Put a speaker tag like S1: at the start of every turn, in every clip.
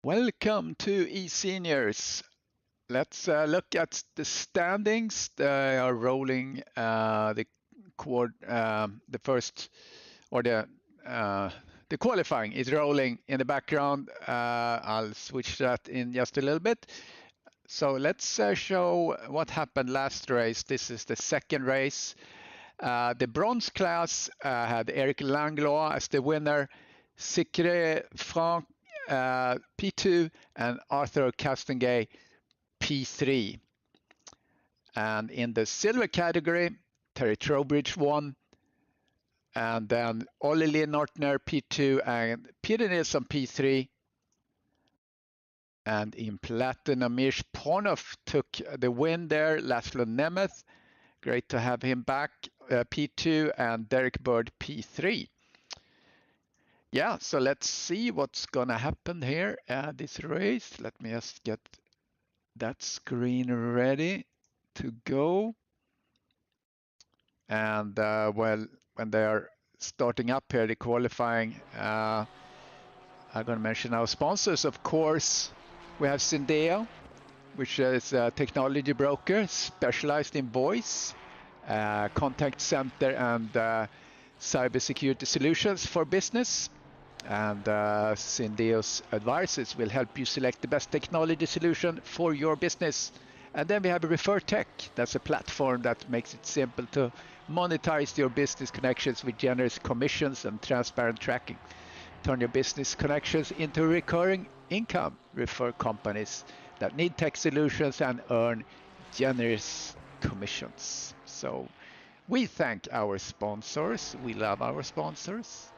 S1: Welcome to eSeniors. Let's look at the standings. They are rolling the first or the qualifying is rolling in the background. I'll switch that in just a little bit. So let's show what happened last race. This is the second race. The bronze class had Eric Langlois as the winner, Sikre Franck P2 and Arthur Castengay P3. And in the silver category, Terry Trowbridge won, and then Olli Nortner P2 and Peter Nilsson P3. And in platinum, Mirsh Pornov took the win there. Laszlo Nemeth, great to have him back, P2, and Derek Bird P3. Yeah, so let's see what's gonna happen here at this race. Let me just get that screen ready to go. And well, when they are starting up here, the qualifying, I'm gonna mention our sponsors, of course. We have Syndeo, which is a technology broker specialized in voice, contact center, and cybersecurity solutions for business. And Syndeo's advisors will help you select the best technology solution for your business. And then we have Refer Tech. That's a platform that makes it simple to monetize your business connections with generous commissions and transparent tracking. Turn your business connections into recurring income. Refer companies that need tech solutions and earn generous commissions. So we thank our sponsors. We love our sponsors.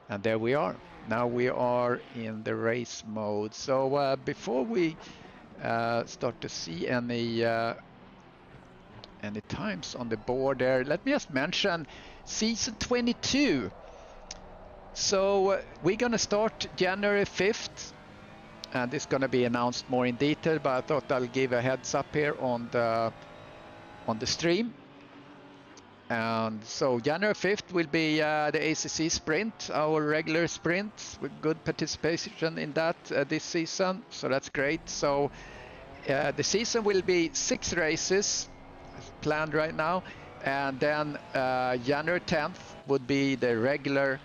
S1: And there we are. Now we are in the race mode. So before we start to see any times on the board there, let me just mention season 22. So we're gonna start January 5th, and it's gonna be announced more in detail, but I thought I'll give a heads up here on the stream. And so January 5th will be the ACC sprint, our regular sprint, with good participation in that this season. So that's great. So the season will be 6 races planned right now. And then January 10th would be the regular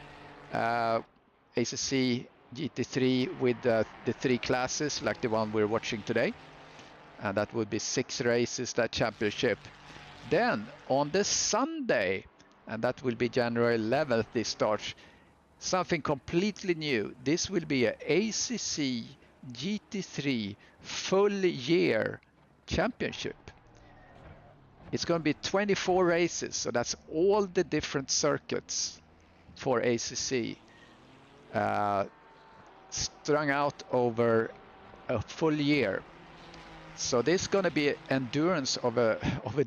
S1: ACC GT3 with the 3 classes, like the one we're watching today. And that would be 6 races, that championship. Then on the Sunday, and that will be January 11th, this starts something completely new. This will be an ACC GT3 full year championship. It's going to be 24 races, so that's all the different circuits for ACC strung out over a full year. So this is going to be endurance of a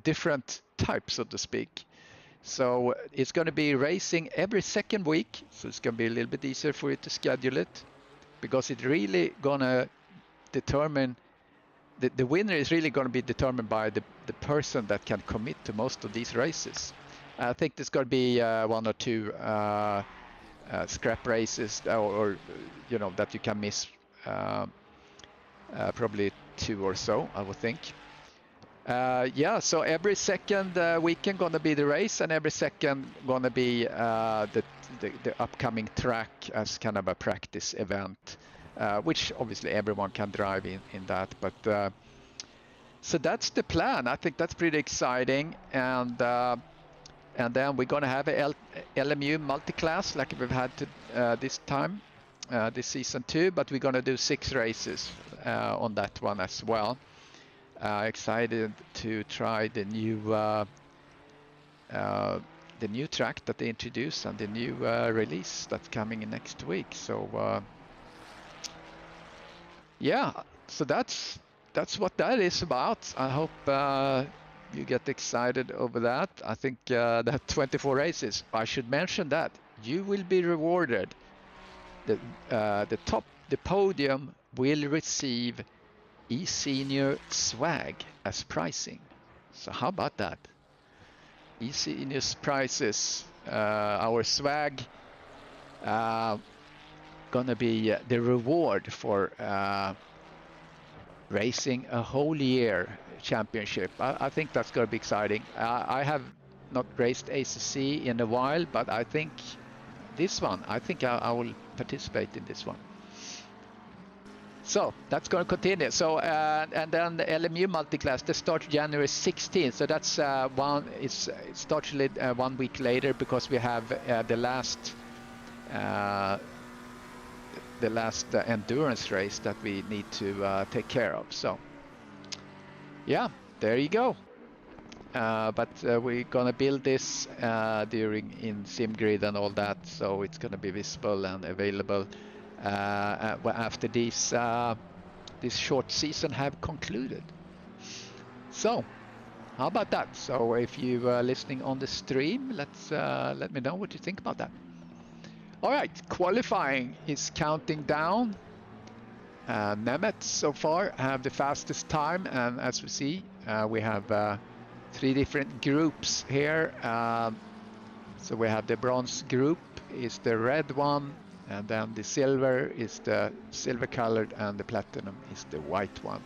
S1: different type, so to speak. So it's going to be racing every second week. So it's going to be a little bit easier for you to schedule it, because it's really going to determine, the winner is really going to be determined by the person that can commit to most of these races. I think there's going to be 1 or 2 scrap races, or you know, that you can miss, probably 2 or so, I would think. Yeah, so every second weekend gonna be the race, and every second gonna be the upcoming track as kind of a practice event, which obviously everyone can drive in that. But so that's the plan. I think that's pretty exciting. And then we're gonna have a LMU multi-class like we've had this time, this season too, but we're gonna do 6 races on that one as well. Excited to try the new track that they introduced and the new release that's coming in next week. So yeah, so that's what that is about. I hope you get excited over that. I think that 24 races, I should mention that you will be rewarded. The podium will receive eSenior swag as pricing. So how about that? eSenior's prizes, our swag gonna be the reward for racing a whole year championship. I think that's gonna be exciting. I have not raced ACC in a while, but I think this one, I think I will participate in this one. So that's going to continue. So and then the LMU multiclass, they start January 16th. So that's it starts 1 week later because we have the last endurance race that we need to take care of. So yeah, there you go. But we're gonna build this in SimGrid and all that, so it's gonna be visible and available after this short season have concluded. So how about that? So if you are listening on the stream, let me know what you think about that. All right, qualifying is counting down. Nemeth so far have the fastest time, and as we see, we have 3 different groups here. So we have the bronze group is the red one, and then the silver is the silver colored, and the platinum is the white one.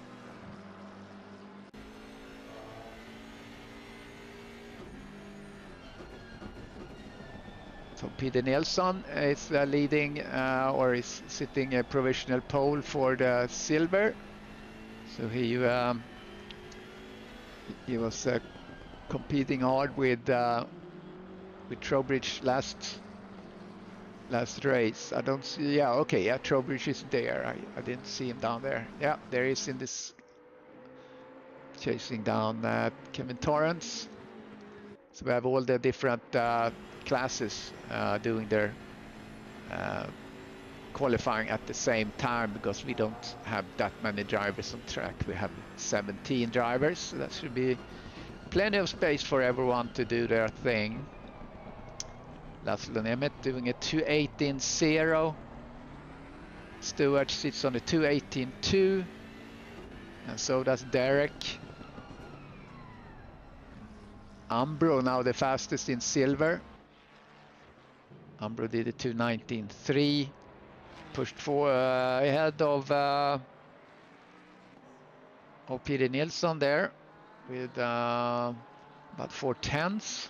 S1: So Peter Nilsson is leading or is sitting a provisional pole for the silver. So he was competing hard with Trowbridge last race. I don't see. Yeah, okay. Yeah, Trowbridge is there. I didn't see him down there. Yeah, there he is in this, chasing down Kevin Torrance. So we have all the different classes doing their qualifying at the same time, because we don't have that many drivers on track. We have 17 drivers, so that should be plenty of space for everyone to do their thing. Laszlo Nemeth doing a 2:18.0. Stewart sits on a 2:18.2, and so does Derek. Ambro now the fastest in silver. Ambro did a 2:19.3, pushed ahead of Peter Nilsson there with about 4/10.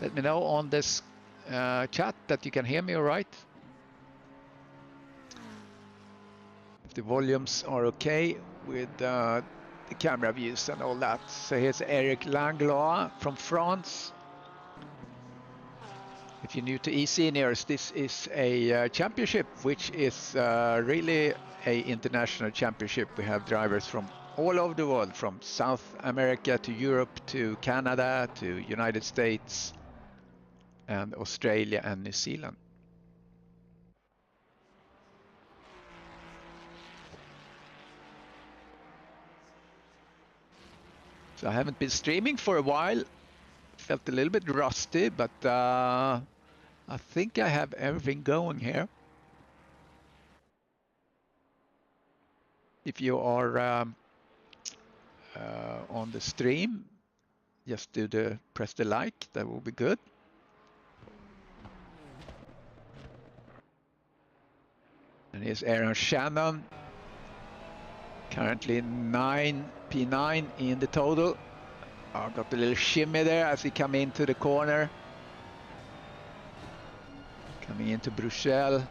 S1: Let me know on this chat that you can hear me all right. If the volumes are okay with the camera views and all that. So here's Eric Langlois from France. If you're new to eSeniors, this is a championship which is really a international championship. We have drivers from all over the world, from South America to Europe to Canada to United States and Australia and New Zealand. So I haven't been streaming for a while. Felt a little bit rusty, but I think I have everything going here. If you are on the stream, just press the like, that will be good. And here's Aaron Shannon, currently P9 in the total. Got a little shimmy there as he come into the corner. Coming into Bruxelles.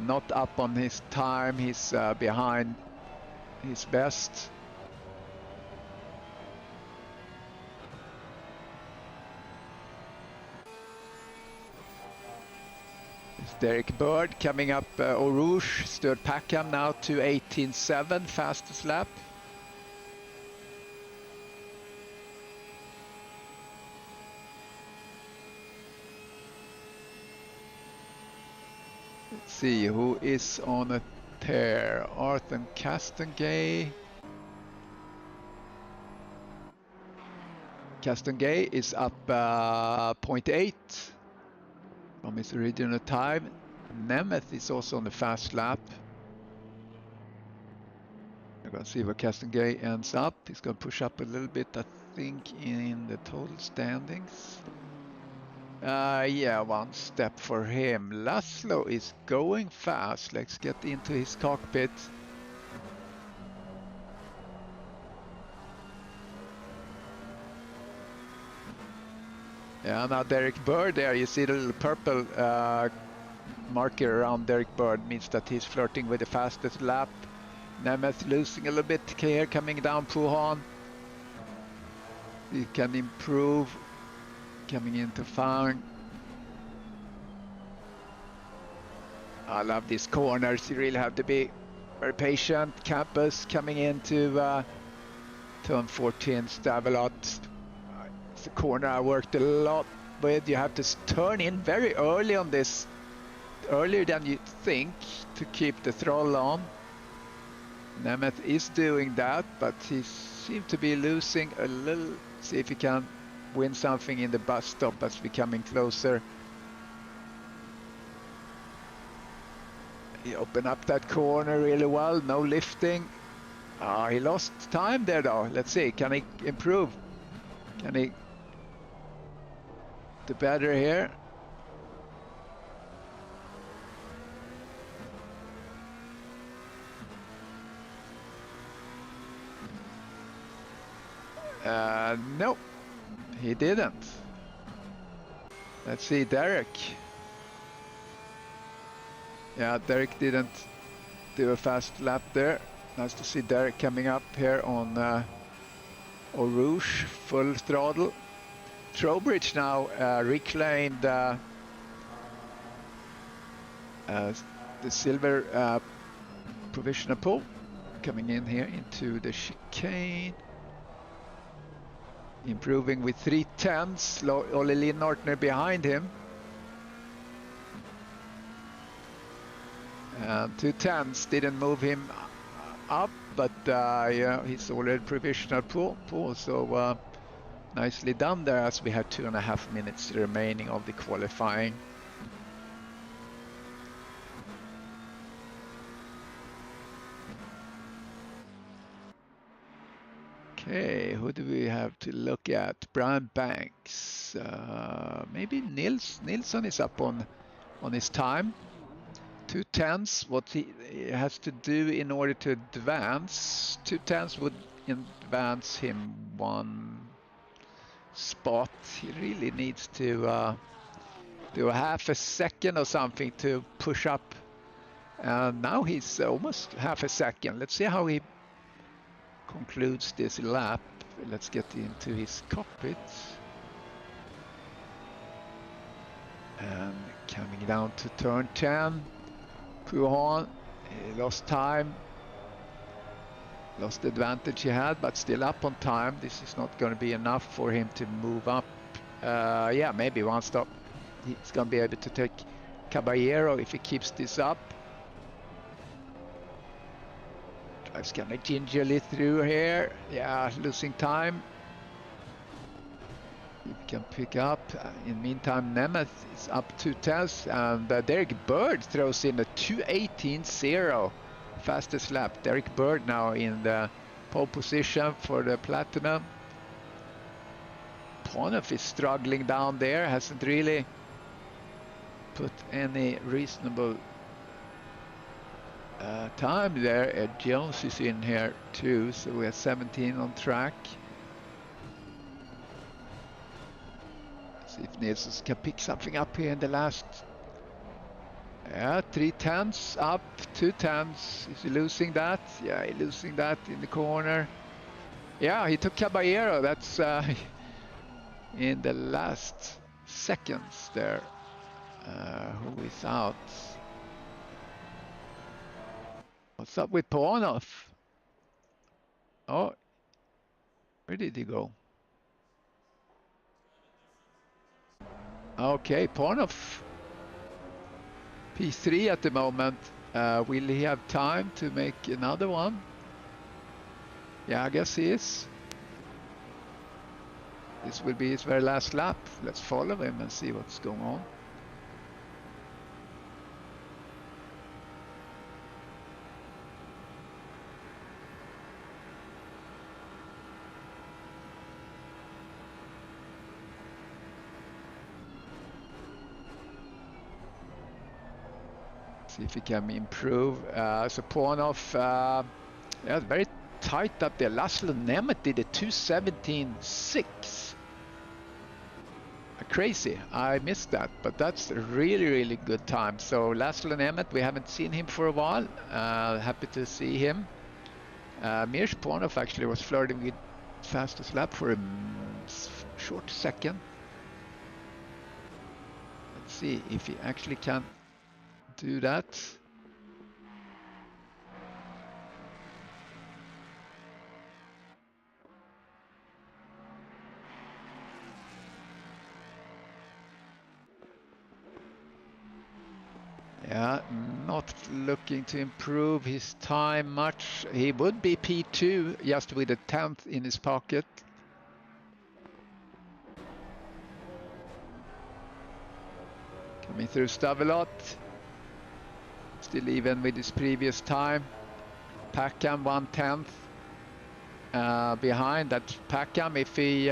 S1: Not up on his time, he's behind his best. It's Derek Bird coming up Eau Rouge, Stuart Packham now to 18.7, fastest lap. Let's see who is on a tear. Arthur Castengay. Castengay is up 0.8 from his original time. Nemeth is also on the fast lap. We're going to see where Castengay ends up. He's going to push up a little bit, I think, in the total standings. Yeah, one step for him. Laszlo is going fast. Let's get into his cockpit. Yeah, now Derek Bird there. You see the little purple marker around Derek Bird means that he's flirting with the fastest lap. Nemeth losing a little bit here, coming down Puhan. He can improve. Coming into Fang. I love these corners. You really have to be very patient. Campus coming into turn 14, Stavelot. It's a corner I worked a lot with. You have to turn in very early on this, earlier than you think, to keep the throttle on. Nemeth is doing that, but he seems to be losing a little. See if he can win something in the bus stop as we're coming closer. He opened up that corner really well, no lifting. He lost time there though. Let's see, can he improve? Can he do better here? No, he didn't. Let's see, Derek. Yeah, Derek didn't do a fast lap there. Nice to see Derek coming up here on Eau Rouge, full throttle. Trowbridge now reclaimed the silver provisional pole, coming in here into the chicane. Improving with 3/10, Olle Linnartner behind him. And 2/10 didn't move him up, but yeah, he's already provisional pole, so nicely done there, as we had 2.5 minutes remaining of the qualifying. Okay, who do we have to look at? Brian Banks, maybe Nilsson is up on his time. 2/10, what he has to do in order to advance. 2/10 would advance him 1 spot. He really needs to do a half a second or something to push up. And now he's almost half a second. Let's see how he concludes this lap. Let's get into his cockpit. And coming down to turn 10. Puhan, he lost time, lost the advantage he had, but still up on time. This is not going to be enough for him to move up. Yeah, maybe one stop. He's going to be able to take Caballero if he keeps this up. Drives kind of gingerly through here. Yeah, losing time. He can pick up. In the meantime, Nemeth is up 2/10, and Derek Bird throws in a 2:18.0 fastest lap. Derek Bird now in the pole position for the Platinum. Ponov is struggling down there, hasn't really put any reasonable time there. Ed Jones is in here too, so we have 17 on track. See if Nilsson can pick something up here in the last. Yeah, 3/10 up, 2/10. Is he losing that? Yeah, he's losing that in the corner. Yeah, he took Caballero. That's in the last seconds there. Who is out? What's up with Ponov? Oh, where did he go? Okay, Ponov P3 at the moment. Will he have time to make another one? Yeah, I guess he is. This will be his very last lap. Let's follow him and see what's going on. See if he can improve. So Pornoff, yeah, very tight up there. Laszlo Nemeth did a 2:17.6. Crazy. I missed that, but that's a really, really good time. So Laszlo Nemeth, we haven't seen him for a while. Happy to see him. Mirj Pornoff actually was flirting with fastest lap for a short second. Let's see if he actually can do that. Yeah, not looking to improve his time much. He would be P2 just with a 10th in his pocket. Coming through Stavelot. Still even with his previous time. Packham 1/10 behind. That's Packham. If he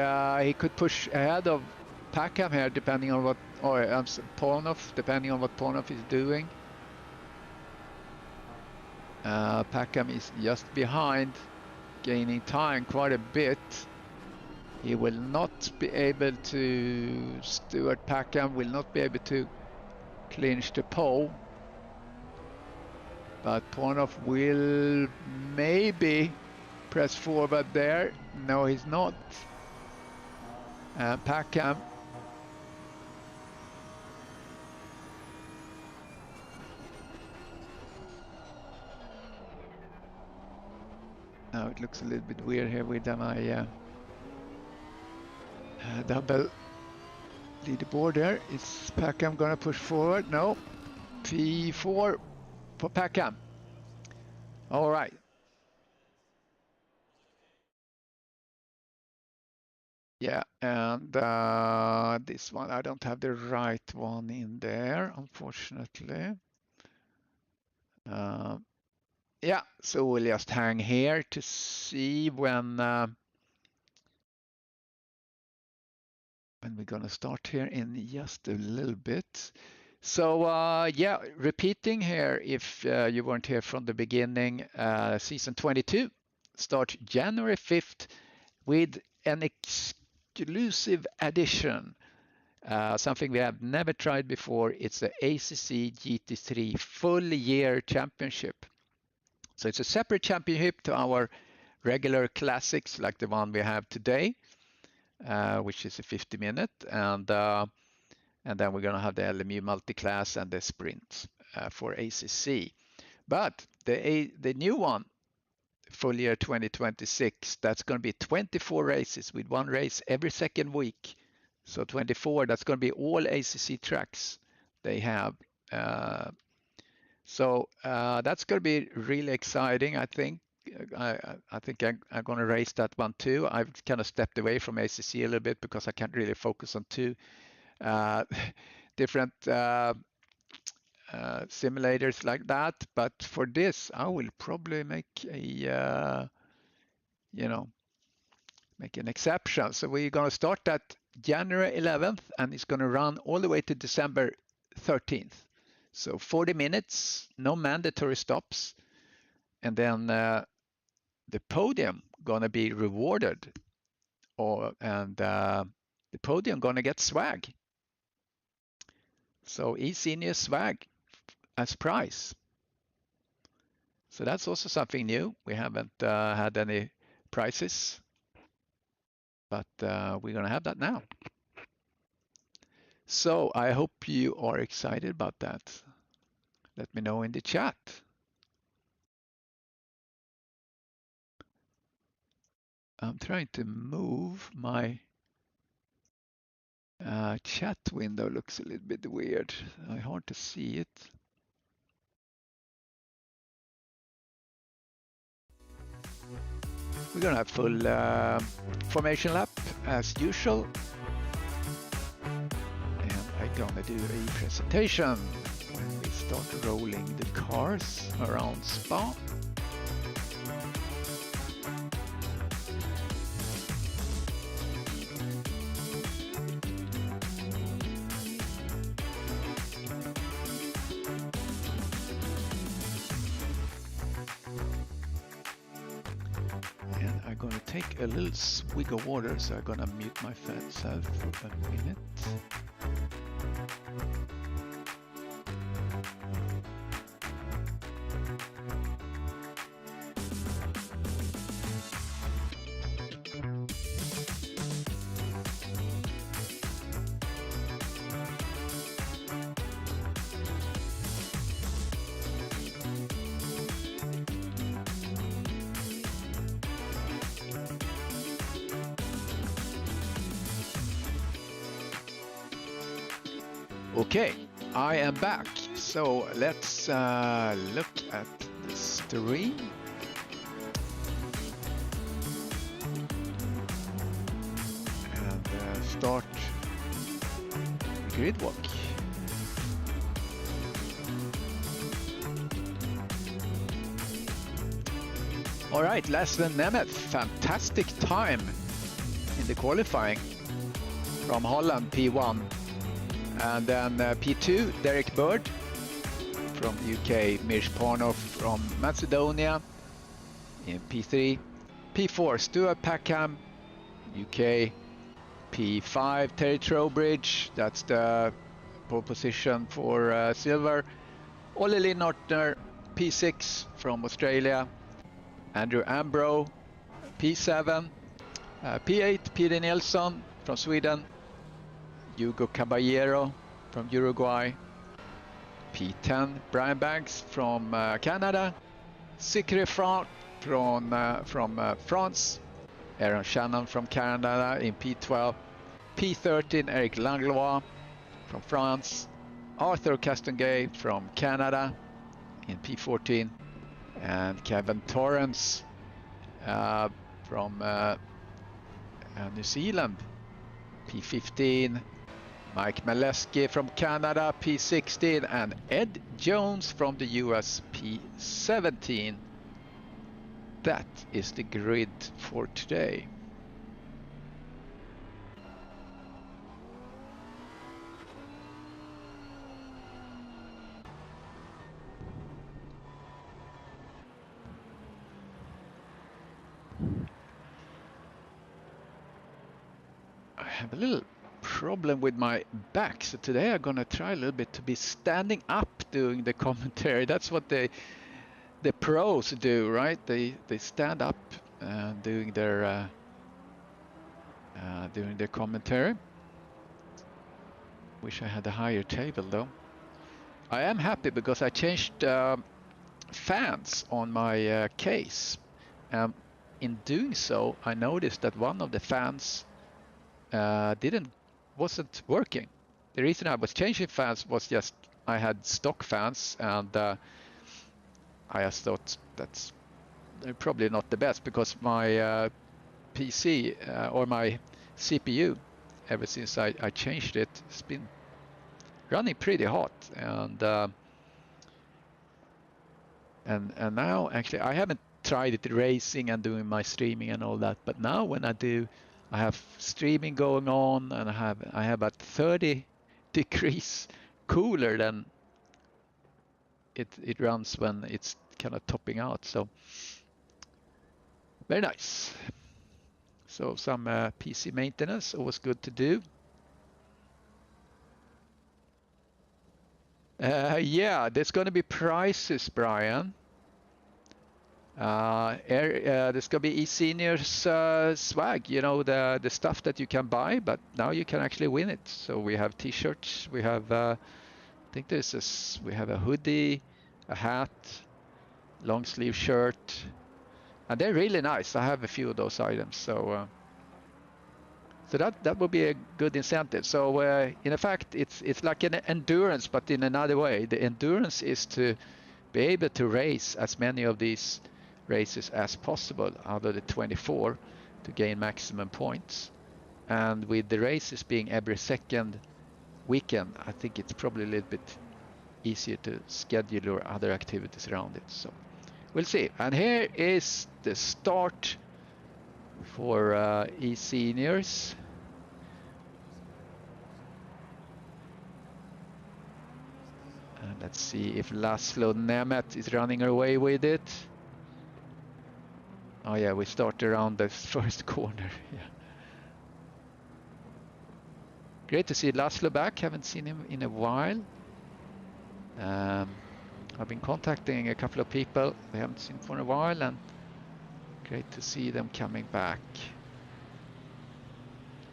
S1: could push ahead of Packham here, depending on what, or Pornoff, depending on what Pornoff is doing. Packham is just behind, gaining time quite a bit. He will not be able to, Stuart Packham will not be able to clinch the pole. But Pornoff will maybe press forward there. No, he's not. Packham. Now it looks a little bit weird here with my double leaderboard there. Is Packham gonna push forward? No. P4 for Packham. All right. Yeah, and this one, I don't have the right one in there, unfortunately. Yeah, so we'll just hang here to see when we're gonna start here in just a little bit. So yeah, repeating here, if you weren't here from the beginning, season 22 starts January 5th with an exclusive edition, something we have never tried before. It's the ACC GT3 Full Year Championship. So it's a separate championship to our regular classics like the one we have today, which is a 50-minute, and then we're going to have the LMU multi-class and the sprint for ACC. But the new one, full year 2026, that's going to be 24 races with one race every second week. So 24, that's going to be all ACC tracks they have. So that's going to be really exciting. I think I'm going to race that one too. I've kind of stepped away from ACC a little bit because I can't really focus on two different simulators like that. But for this, I will probably make a make an exception. So we're going to start that January 11th, and it's going to run all the way to December 13th. So 40 minutes, no mandatory stops, and then the podium gonna be rewarded, and the podium gonna get swag. So eSenior swag as prize. So that's also something new. We haven't had any prizes, but we're gonna have that now. So I hope you are excited about that. Let me know in the chat. I'm trying to move my chat window. Looks a little bit weird. Hard to see it. We're gonna have full formation lap as usual. And I'm gonna do a presentation when we start rolling the cars around Spa. I'm gonna take a little swig of water, so I'm gonna mute myself for a minute. Okay, I am back. So let's look at the stream. And start grid walk. All right, Laszlo Nemeth, fantastic time in the qualifying from Holland, P1. And then P2, Derek Bird from the UK, Mirj Parnov from Macedonia in P3. P4, Stuart Packham, UK. P5, Terry Trowbridge, that's the pole position for silver. Olle Linnortner, P6 from Australia. Andrew Ambro, P7. P8, Peter Nilsson from Sweden. Hugo Caballero from Uruguay. P10, Brian Banks from Canada. Sikri Franck from France. Aaron Shannon from Canada in P12. P13, Eric Langlois from France. Arthur Castongay from Canada in P14. And Kevin Torrance from New Zealand, P15. Mike Maleski from Canada, P16, and Ed Jones from the US, P17. That is the grid for today. I have a little problem with my back, so today I'm gonna try a little bit to be standing up doing the commentary. That's what the pros do, right? They stand up doing their commentary. Wish I had a higher table though. I am happy because I changed fans on my case. In doing so, I noticed that one of the fans wasn't working. The reason I was changing fans was just I had stock fans, and I just thought that's probably not the best, because my PC or my CPU, ever since I changed it, it's been running pretty hot, and now actually I haven't tried it racing and doing my streaming and all that, but now when I do, I have streaming going on, and I have about 30 degrees cooler than it runs when it's kind of topping out. So very nice. So some PC maintenance, always good to do. Yeah, there's going to be prizes, Brian. There's going to be eSenior's swag, you know, the stuff that you can buy, but now you can actually win it. So we have t-shirts, we have I think we have a hoodie, a hat, long sleeve shirt, and they're really nice. I have a few of those items, so that would be a good incentive. So in effect, it's like an endurance, but in another way. The endurance is to be able to race as many of these races as possible out of the 24 to gain maximum points. And with the races being every second weekend, I think it's probably a little bit easier to schedule your other activities around it. So we'll see. And here is the start for eSeniors. And let's see if Laszlo Nemeth is running away with it. Oh yeah, we start around the first corner. Yeah. Great to see Laszlo back. Haven't seen him in a while. I've been contacting a couple of people we haven't seen for a while, and great to see them coming back.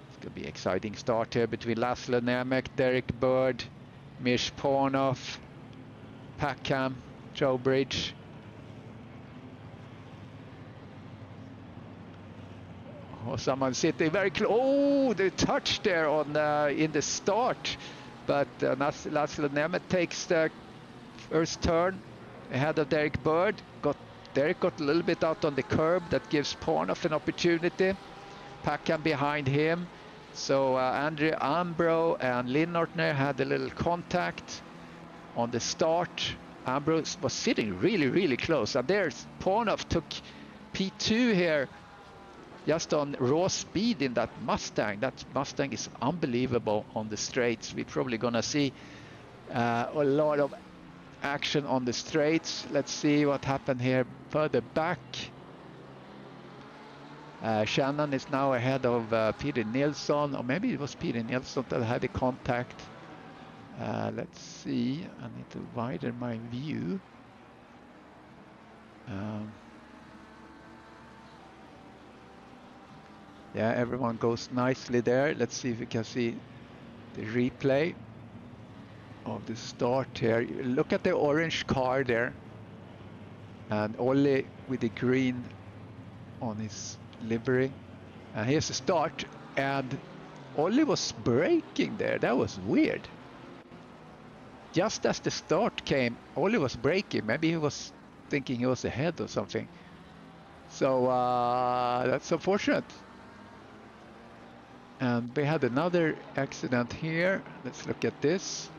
S1: It's going to be an exciting start here between Laszlo Nemec, Derek Bird, Mish Pornoff, Packham, Trowbridge. Oh, someone sitting very close. Oh, the touch there on in the start. But Laszlo Nemec takes the first turn ahead of Derek Bird. Derek got a little bit out on the curb. That gives Pornoff an opportunity. Packham behind him. So Andrew Ambro and Linnortner had a little contact on the start. Ambro was sitting really, really close. And there's Pornoff took P2 here just on raw speed in that Mustang. That Mustang is unbelievable on the straights. We're probably going to see a lot of action on the straights. Let's see what happened here further back. Shannon is now ahead of Peter Nilsson, or maybe it was Peter Nilsson that had the contact. Let's see, I need to widen my view. Yeah, everyone goes nicely there. Let's see if we can see the replay of the start here. Look at the orange car there, and Ollie with the green on his livery. And here's the start, and Ollie was braking there. That was weird. Just as the start came, Ollie was braking. Maybe he was thinking he was ahead or something. So that's unfortunate. And we had another accident here. Let's look at this.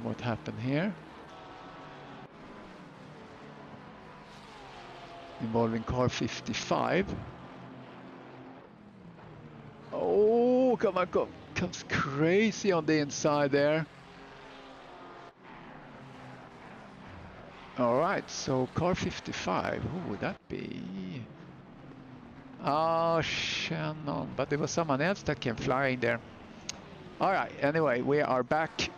S1: What happened here? Involving car 55. Oh, come on, comes crazy on the inside there. All right, so car 55, who would that be? Oh, Shannon, but there was someone else that came flying there. All right, anyway, we are back,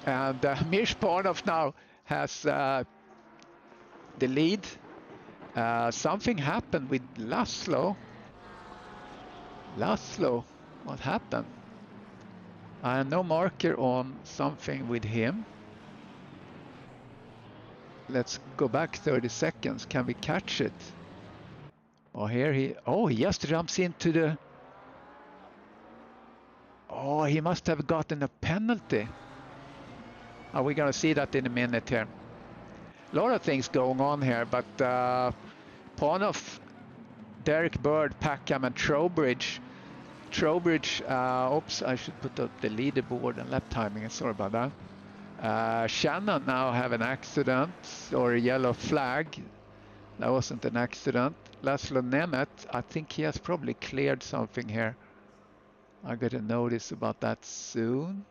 S1: and Mish Pornoff now has the lead. Something happened with Laszlo. Laszlo, what happened? I have no marker on something with him. Let's go back 30 seconds. Can we catch it? Oh, here he just jumps into the... Oh, he must have gotten a penalty. Are we going to see that in a minute here? A lot of things going on here, but Pornoff, Derek Bird, Packham, and Trowbridge. Oops, I should put up the leaderboard and lap timing. Sorry about that. Shannon now have an accident or a yellow flag. That wasn't an accident. Laszlo Nemec, I think he has probably cleared something here. I'll get a notice about that soon.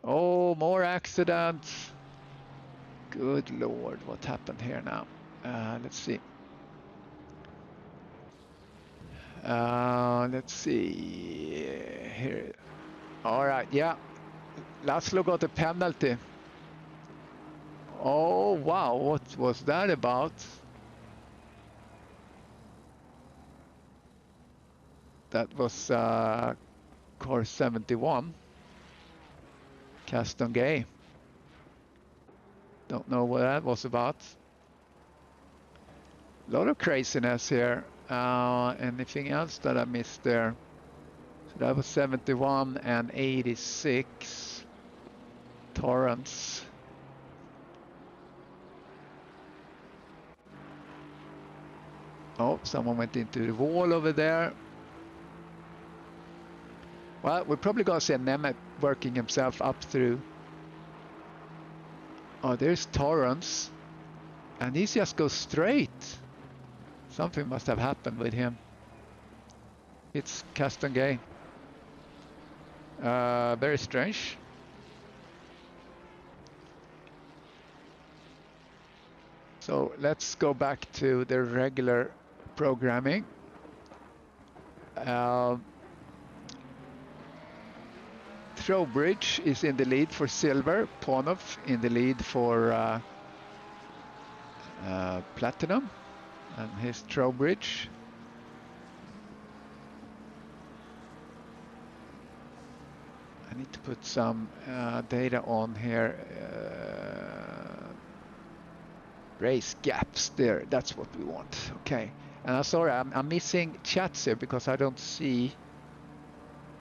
S1: Oh, more accidents. Good Lord, what happened here now? Let's see. Let's see here. All right, yeah. Laszlo got a penalty. Oh, wow, what was that about? That was car 71. Caston Gay. Don't know what that was about. A lot of craziness here. Anything else that I missed there? So that was 71 and 86. Torrance. Oh, someone went into the wall over there. Well, we're probably going to see Nemec working himself up through. Oh, there's Torrance. And he just goes straight. Something must have happened with him. It's Caston Gay. Very strange. So let's go back to the regular programming. Trowbridge is in the lead for silver. Ponov in the lead for platinum, and his Trowbridge. I need to put some data on here. Race gaps there. That's what we want. Okay. And I'm sorry, I'm missing chats here because I don't see.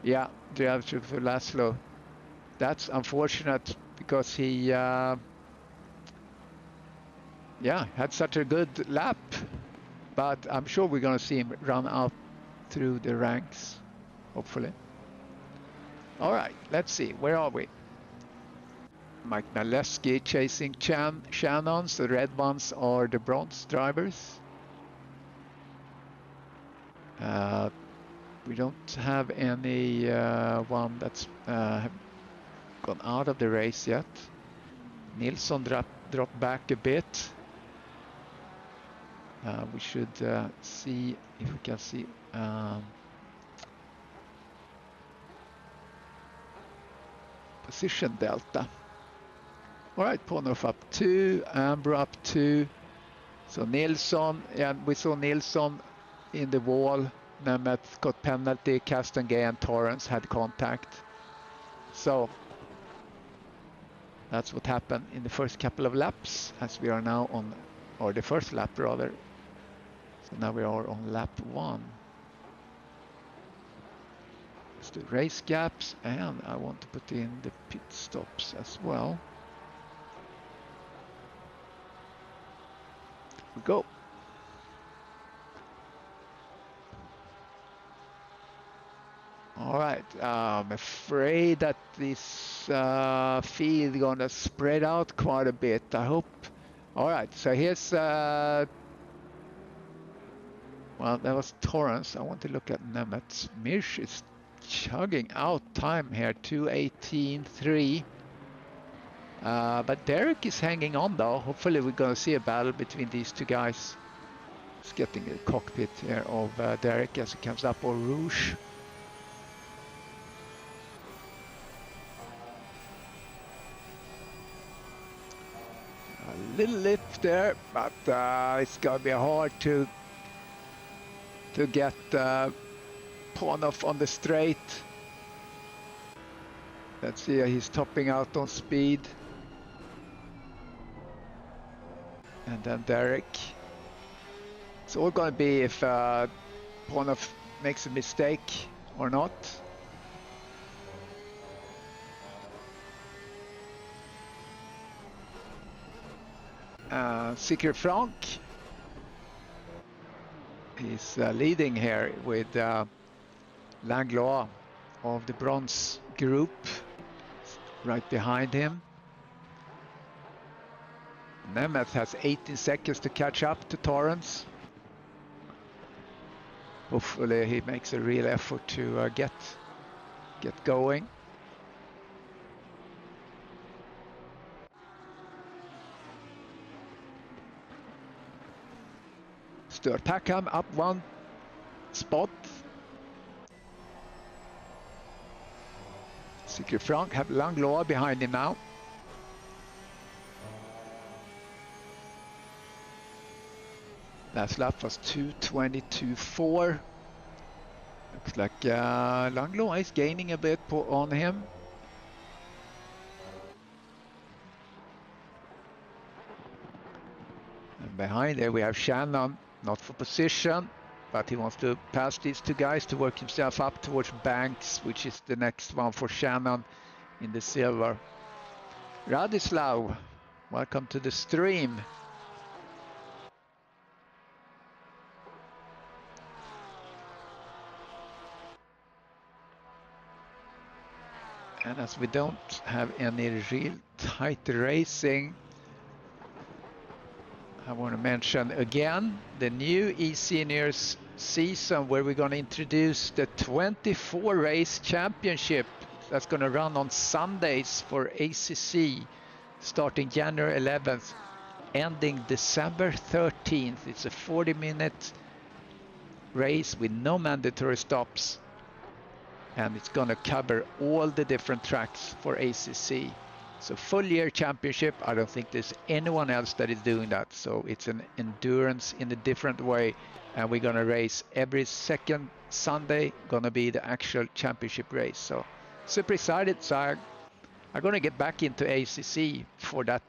S1: Yeah, drive to Laszlo. That's unfortunate because he, had such a good lap. But I'm sure we're going to see him run out through the ranks, hopefully. All right, let's see. Where are we? Mike Naleski chasing Shannons. The red ones are the bronze drivers. We don't have any one that's gone out of the race yet. Nilsson dropped back a bit. We should see if we can see position delta. All right, Ponov up 2, Amber up 2. So Nilsson, and we saw Nilsson in the wall. Nemeth got penalty. Castangay and Torrance had contact. So that's what happened in the first couple of laps, as we are now on, or the first lap rather. So now we are on lap 1. Let's do race gaps, and I want to put in the pit stops as well. We go. All right, I'm afraid that this field is gonna spread out quite a bit. I hope. All right, so here's well, that was Torrance. I want to look at Nemeth. Mirsch is chugging out time here, 2:18.3. But Derek is hanging on though. Hopefully we're gonna see a battle between these two guys. It's getting the cockpit here of Derek as he comes up, or Rouge. A little lift there, but it's gonna be hard to get Ponov on the straight. Let's see, he's topping out on speed. And then Derek. It's all gonna be if Ponov makes a mistake or not. Secret Frank. He's leading here with Langlois of the bronze group right behind him. Nemeth has 18 seconds to catch up to Torrance. Hopefully he makes a real effort to get going. Stuart Packham up 1 spot. Secret Frank have Langlois behind him now. Last lap was 2:22.4. Looks like Langlois is gaining a bit on him. And behind there we have Shannon, not for position, but he wants to pass these two guys to work himself up towards Banks, which is the next one for Shannon in the silver. Radislav, welcome to the stream. And as we don't have any real tight racing, I want to mention again the new eSeniors season, where we're going to introduce the 24 Race Championship that's going to run on Sundays for ACC starting January 11th. ending December 13th. It's a 40-minute race with no mandatory stops, and it's going to cover all the different tracks for ACC. So full year championship. I don't think there's anyone else that is doing that. So it's an endurance in a different way, and we're going to race every second Sunday. Going to be the actual championship race. So super excited. So I'm going to get back into ACC for that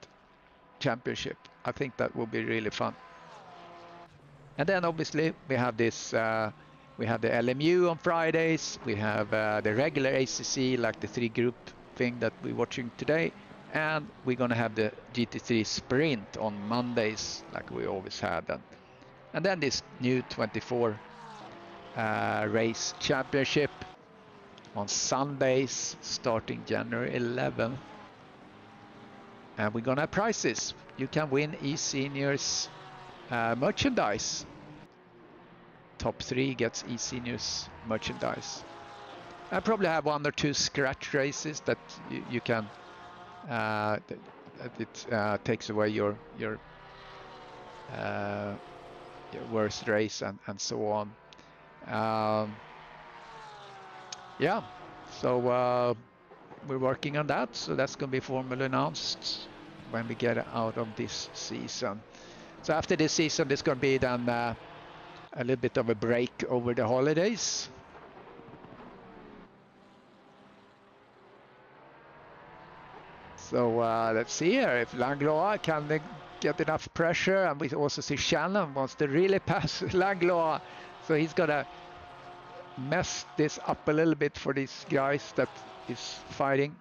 S1: championship. I think that will be really fun. And then obviously we have this. We have the LMU on Fridays. We have the regular ACC, like the 3 group thing that we're watching today, and we're going to have the GT3 Sprint on Mondays, like we always had. And then this new 24 race championship on Sundays starting January 11th. And we're going to have prizes. You can win eSenior's merchandise. Top 3 gets eSenior's merchandise. I probably have 1 or 2 scratch races that you can. It takes away your worst race and so on. Yeah, so we're working on that. So that's going to be formally announced when we get out of this season. So after this season, there's going to be then a little bit of a break over the holidays. So let's see here if Langlois can get enough pressure, and we also see Shannon wants to really pass Langlois, so he's gonna mess this up a little bit for these guys that is fighting.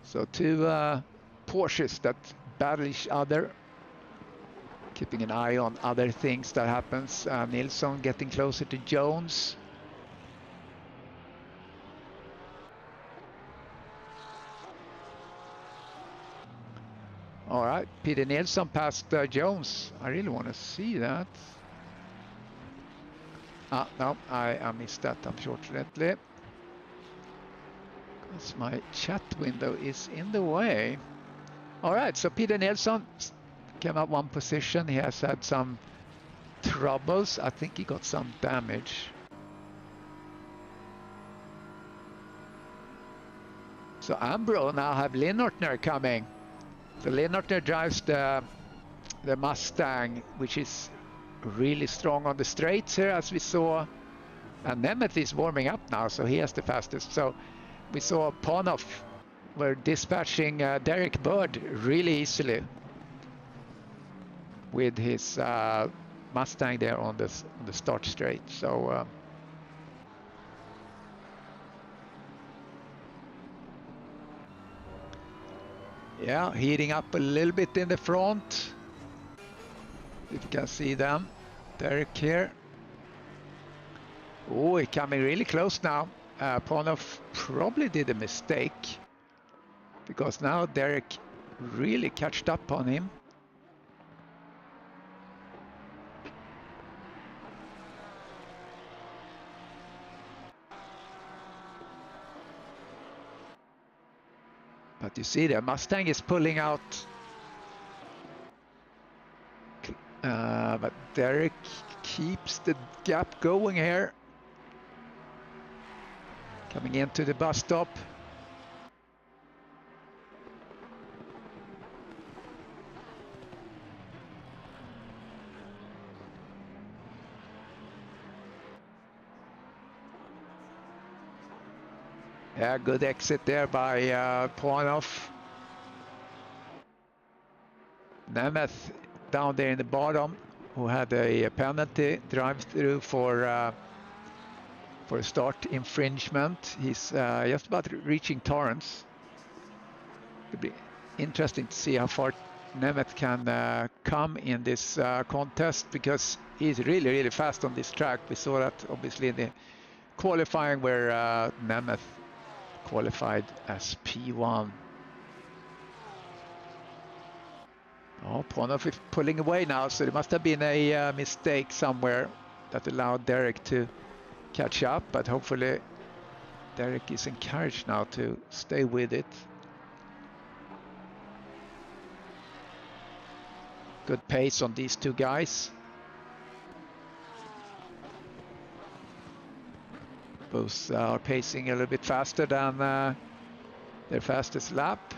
S1: So 2 Porsches that battle each other, keeping an eye on other things that happens. Nilsson getting closer to Jones. All right, Peter Nilsson passed Jones. I really want to see that. No, I missed that, unfortunately. Because my chat window is in the way. All right, so Peter Nilsson came up 1 position. He has had some troubles. I think he got some damage. So Ambro now have Linnortner coming. So Linnortner drives the Mustang, which is really strong on the straights here, as we saw. And Nemeth is warming up now, so he has the fastest. So we saw Ponov were dispatching Derek Bird really easily with his Mustang there on the start straight. So yeah, heating up a little bit in the front. If you can see them. Derek here. Oh, he's coming really close now. Ponov probably did a mistake, because now Derek really catched up on him. But you see the Mustang is pulling out. But Derek keeps the gap going here. Coming into the bus stop. Yeah, good exit there by Ponov. Nemeth down there in the bottom, who had a penalty drive-through for start infringement. He's just about reaching Torrance. It'll be interesting to see how far Nemeth can come in this contest, because he's really, really fast on this track. We saw that obviously in the qualifying where Nemeth qualified as P1. Oh, Ponov is pulling away now, so there must have been a mistake somewhere that allowed Derek to catch up, but hopefully Derek is encouraged now to stay with it. Good pace on these two guys. Both are pacing a little bit faster than their fastest lap.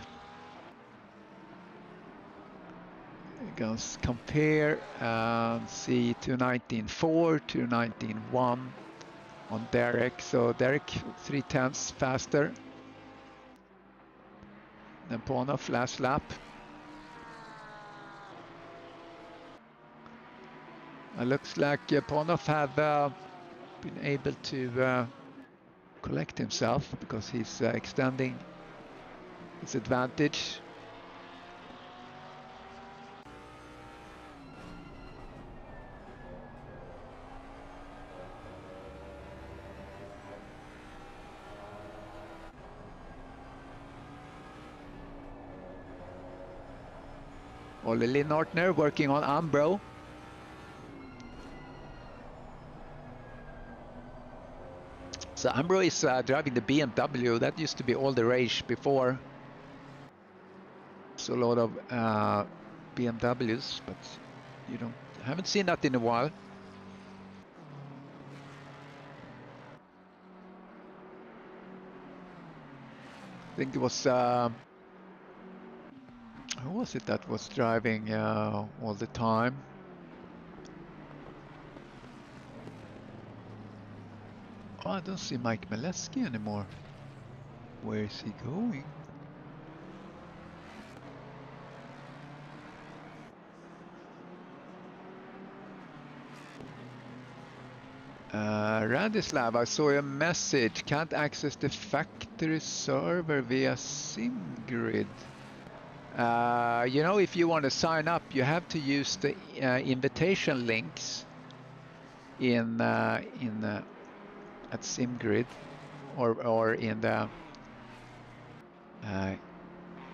S1: We're going to compare and see 2:19.4, 2:19.1 on Derek. So Derek 0.3 faster than Ponov last lap. It looks like Ponov have been able to collect himself because he's extending his advantage. Ole Linnortner working on Ambro. So Ambro is driving the BMW. That used to be all the rage before. So a lot of BMWs, but you haven't seen that in a while. I think it was who was it that was driving all the time? Oh, I don't see Mike Mileski anymore. Where is he going? Radislav, I saw a message. Can't access the factory server via SimGrid. You know, if you want to sign up, you have to use the invitation links in at SimGrid or in the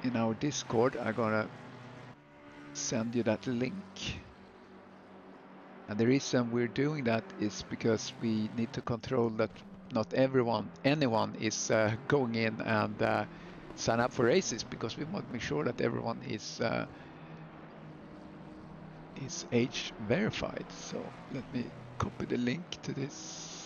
S1: in our Discord. I'm gonna send you that link. And the reason we're doing that is because we need to control that not anyone is going in and sign up for races, because we want to make sure that everyone is age verified. So let me copy the link to this.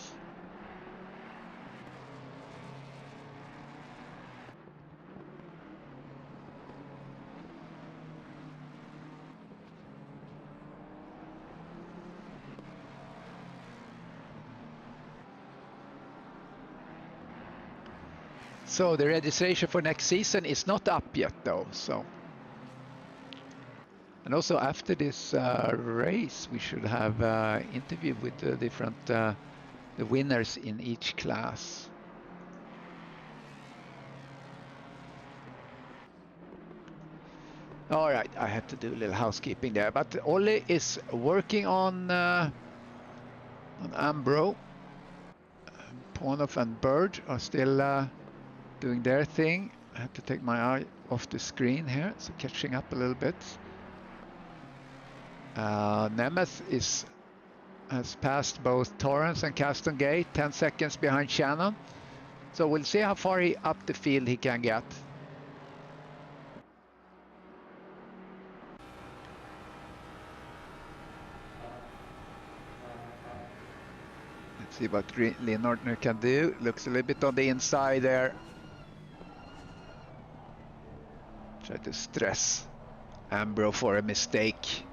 S1: So the registration for next season is not up yet though, so. And also after this race, we should have interview with the different the winners in each class. All right, I have to do a little housekeeping there, but Ollie is working on Ambro. Ponov and Bird are still doing their thing. I have to take my eye off the screen here, so catching up a little bit. Nemeth has passed both Torrance and Caston Gate, 10 seconds behind Shannon. So we'll see how far up the field he can get. Let's see what Linnortner can do. Looks a little bit on the inside there. Try to stress Ambro for a mistake.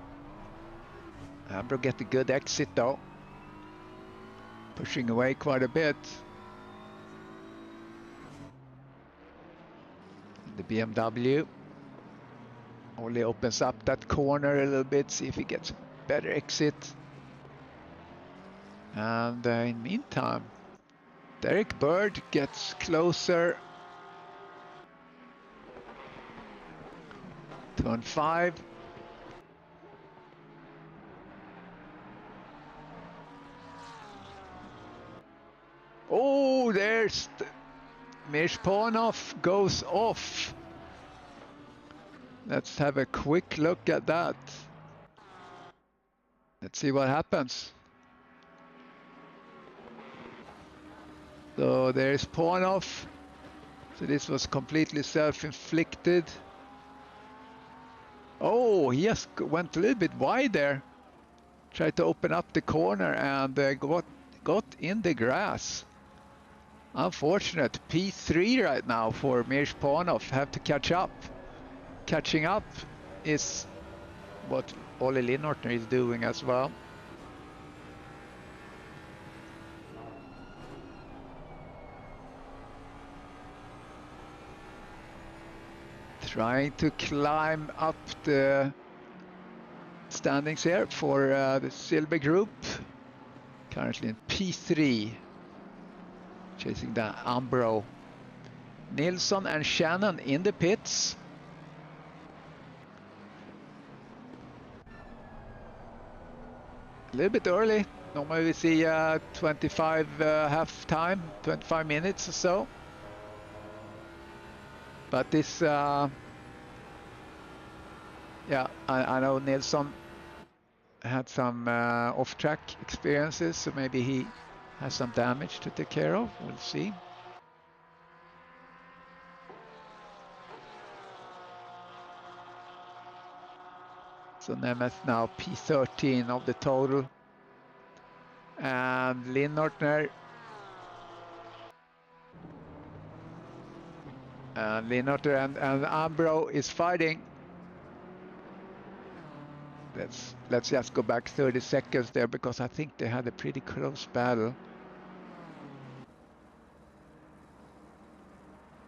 S1: Ambro get a good exit though. Pushing away quite a bit. The BMW only opens up that corner a little bit, see if he gets a better exit. And in the meantime, Derek Bird gets closer. Turn 5. Oh, there's Mishponov goes off. Let's have a quick look at that. Let's see what happens. So there's Pornoff. So this was completely self-inflicted. Oh, he just went a little bit wide there. Tried to open up the corner and got in the grass. Unfortunate. P3 right now for Mirz Pornoff. Have to catch up. Catching up is what Olli Linnortner is doing as well. Trying to climb up the standings here for the Silver Group. Currently in P3. Chasing down Ambro. Nilsson and Shannon in the pits. A little bit early. Normally we see 25 half time, 25 minutes or so. But this, yeah, I know Nilsson had some off-track experiences, so maybe he has some damage to take care of. We'll see. So Nemeth now P13 of the total. And Linnortner. And Linnortner and Ambro is fighting. Let's just go back 30 seconds there, because I think they had a pretty close battle.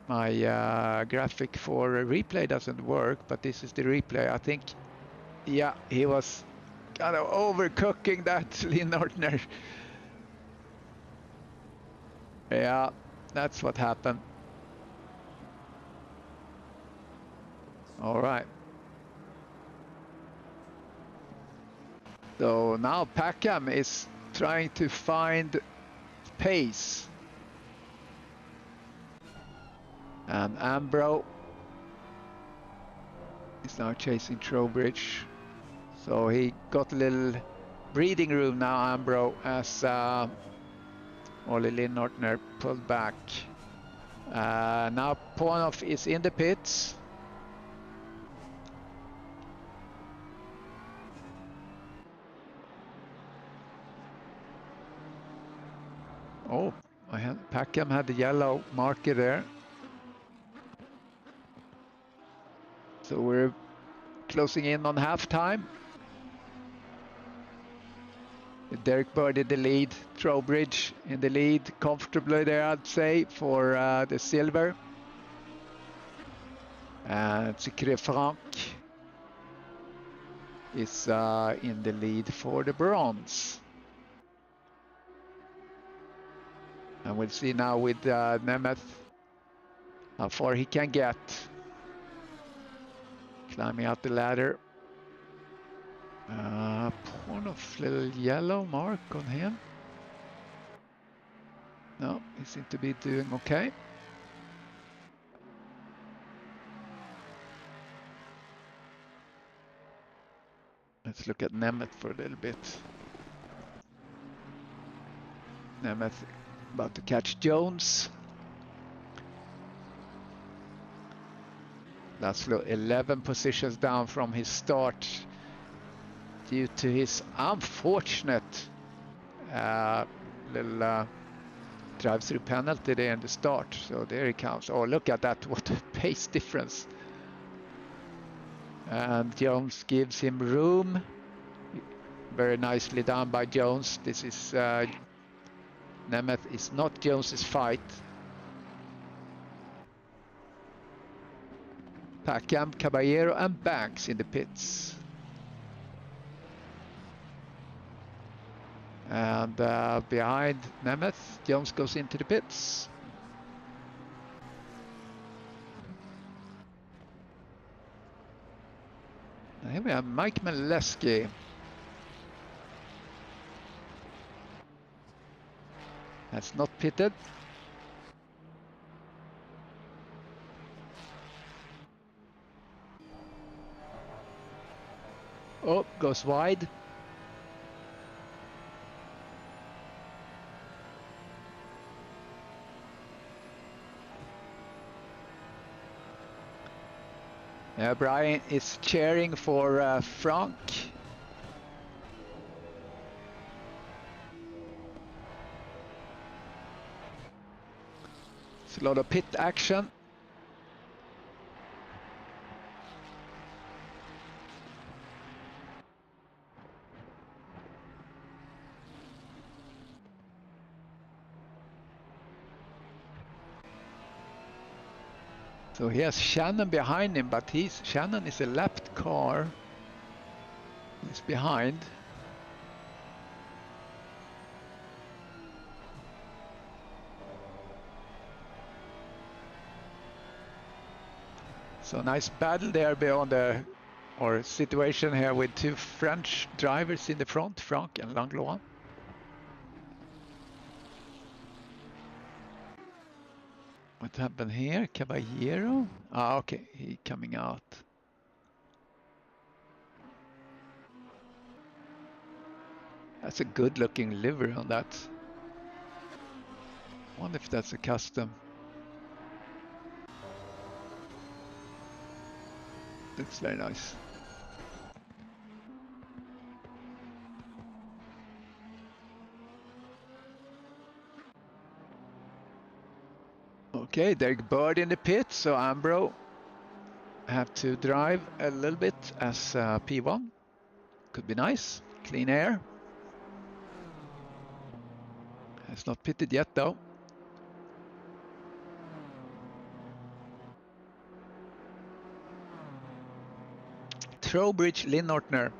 S1: My graphic for a replay doesn't work, but this is the replay. I think, yeah, he was kind of overcooking that Linnortner. Yeah, that's what happened. All right. So now Packham is trying to find pace. And Ambro is now chasing Trowbridge. So he got a little breathing room now, Ambro, as Olli Linnortner pulled back. Now Pornoff is in the pits. Oh, Packham had the yellow marker there. So we're closing in on halftime. Derek Bird in the lead, Trowbridge in the lead comfortably there, I'd say, for the silver. And Secret Franck is in the lead for the bronze. And we'll see now with Nemeth how far he can get. Climbing out the ladder. Pornoff, little yellow mark on him. No, he seems to be doing okay. Let's look at Nemeth for a little bit. Nemeth about to catch Jones. Laszlo 11 positions down from his start due to his unfortunate little drive-through penalty there in the start. So there he comes. Oh, look at that, what a pace difference. And Jones gives him room. Very nicely done by Jones. This is Nemeth is not Jones's fight. Packham, Caballero and Banks in the pits. And behind Nemeth, Jones goes into the pits. And here we have Mike Mileski. That's not pitted. Oh, goes wide. Brian is cheering for Frank. It's a lot of pit action. So he has Shannon behind him, but Shannon is a lapped car. He's behind. So nice battle there beyond or situation here with two French drivers in the front, Franck and Langlois. What happened here? Caballero? Ah, okay, he coming out. That's a good looking livery on that. I wonder if that's a custom. Looks very nice. Okay, Derek Bird in the pit, so Ambro have to drive a little bit as P1. Could be nice, clean air. It's not pitted yet though. Trowbridge, Linnortner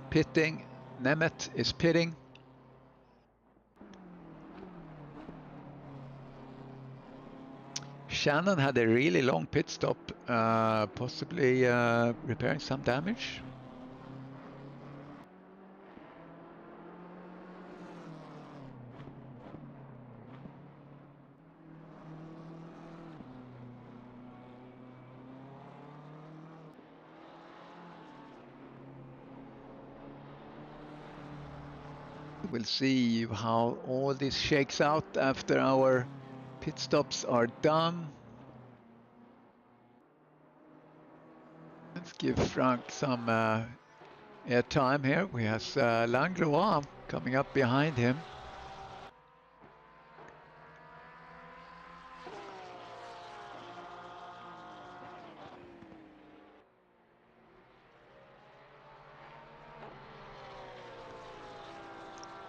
S1: pitting, Nemeth is pitting. Shannon had a really long pit stop, possibly repairing some damage. We'll see how all this shakes out after our pit stops are done. Let's give Frank some air time here. We have Langlois coming up behind him.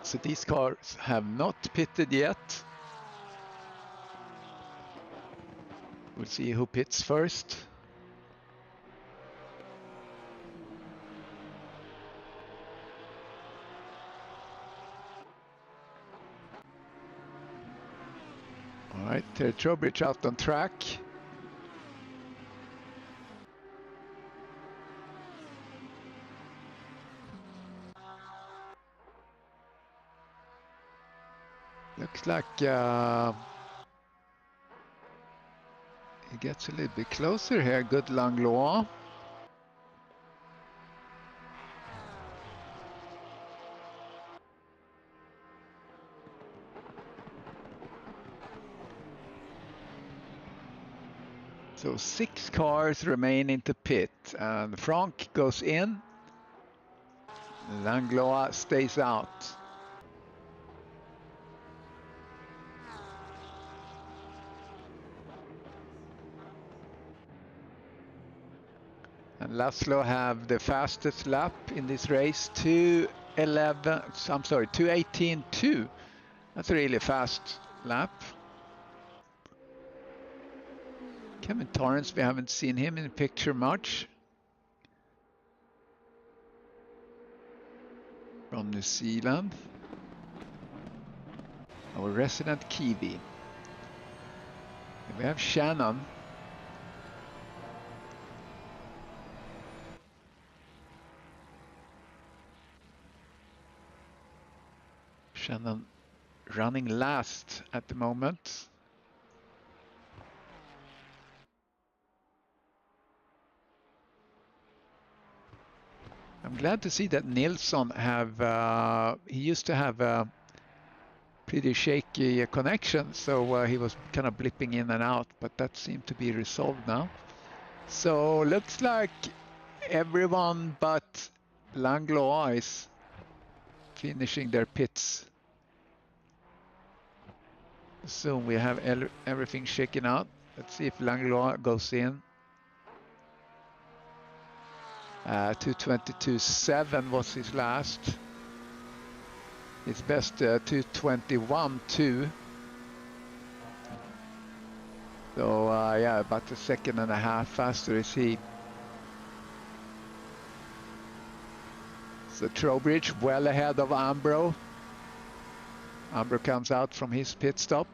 S1: So these cars have not pitted yet. We'll see who pits first. All right, Trowbridge out on track. Looks like he gets a little bit closer here. Good Langlois. So 6 cars remain into pit, and Frank goes in. Langlois stays out. And Laszlo have the fastest lap in this race, 2:18.2. That's a really fast lap. Kevin Torrance, we haven't seen him in the picture much. From New Zealand. Our resident Kiwi. And we have Shannon. Shannon running last at the moment. I'm glad to see that Nilsson have, he used to have a pretty shaky connection, so he was kind of blipping in and out, but that seemed to be resolved now. So looks like everyone but Langlois is finishing their pits. Soon we have everything shaken out. Let's see if Langlois goes in. 2:22.7 was his last. His best 2:21.2. So yeah, about a second and a half faster is he. So Trowbridge well ahead of Ambro. Ambro comes out from his pit stop.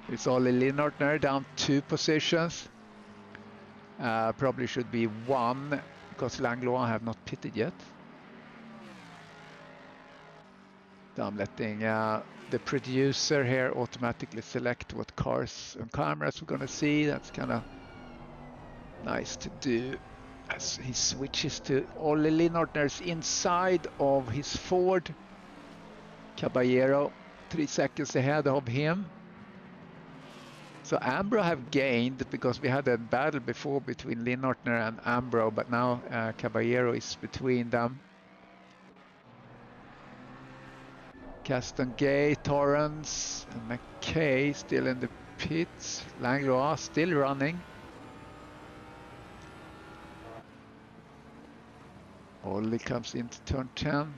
S1: It's Ollie Linnartner down 2 positions. Probably should be 1 because Langlois have not pitted yet. So I'm letting the producer here automatically select what cars and cameras we're going to see. That's kind of nice to do. As he switches to Ollie Linnartner's inside of his Ford. Caballero 3 seconds ahead of him. So Ambro have gained because we had a battle before between Linnartner and Ambro, but now Caballero is between them. Castongay, Torrance, and McKay still in the pits. Langlois still running. Ollie comes into turn 10.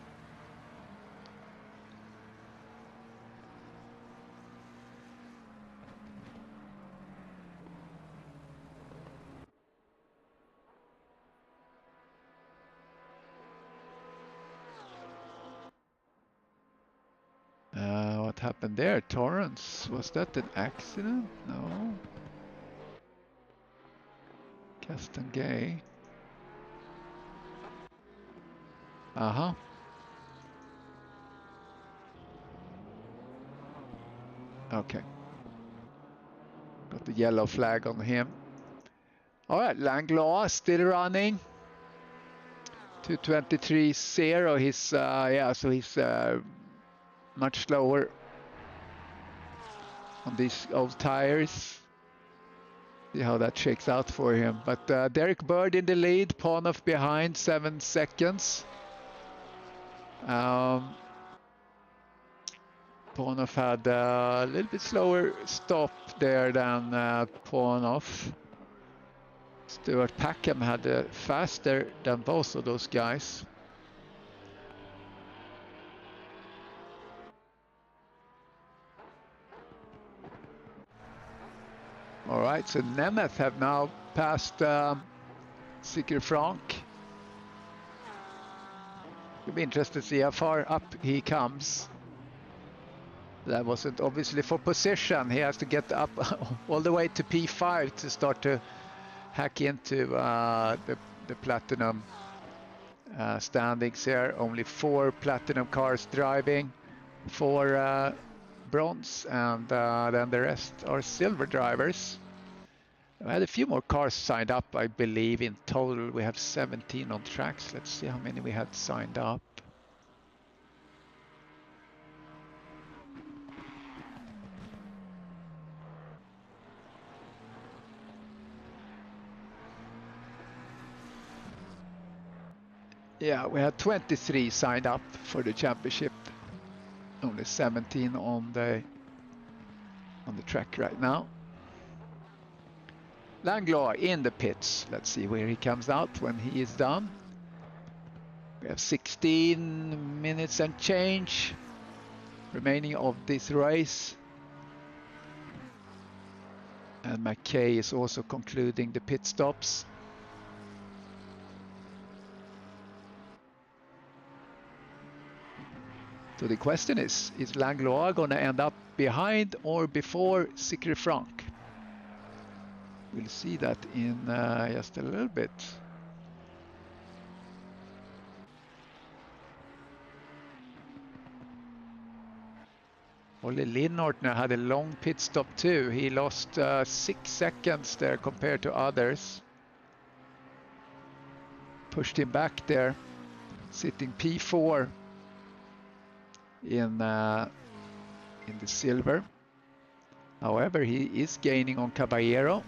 S1: What happened there? Torrance, was that an accident? No. Castongay. Uh-huh. Okay. Got the yellow flag on him. All right, Langlois still running. 2:23.0. He's yeah, so he's much slower on these old tires. See how that shakes out for him. But Derek Bird in the lead, Panov behind, 7 seconds. Panov had a little bit slower stop there than Panov. Stuart Packham had faster than both of those guys. All right, so Nemeth have now passed Sikir Frank. It'll be interesting to see how far up he comes. That wasn't obviously for position. He has to get up all the way to P5 to start to hack into the platinum standings here. Only 4 platinum cars driving, 4 bronze, and then the rest are silver drivers. I had a few more cars signed up, I believe. In total, we have 17 on tracks. Let's see how many we had signed up. Yeah, we had 23 signed up for the championship. Only 17 on the track right now. Langlois in the pits. Let's see where he comes out when he is done. We have 16 minutes and change remaining of this race. And McKay is also concluding the pit stops. So the question is Langlois going to end up behind or before Sikri Frank? We'll see that in just a little bit. Ollie Linnartner had a long pit stop too. He lost 6 seconds there compared to others. Pushed him back there, sitting P4 in the silver. However, he is gaining on Caballero.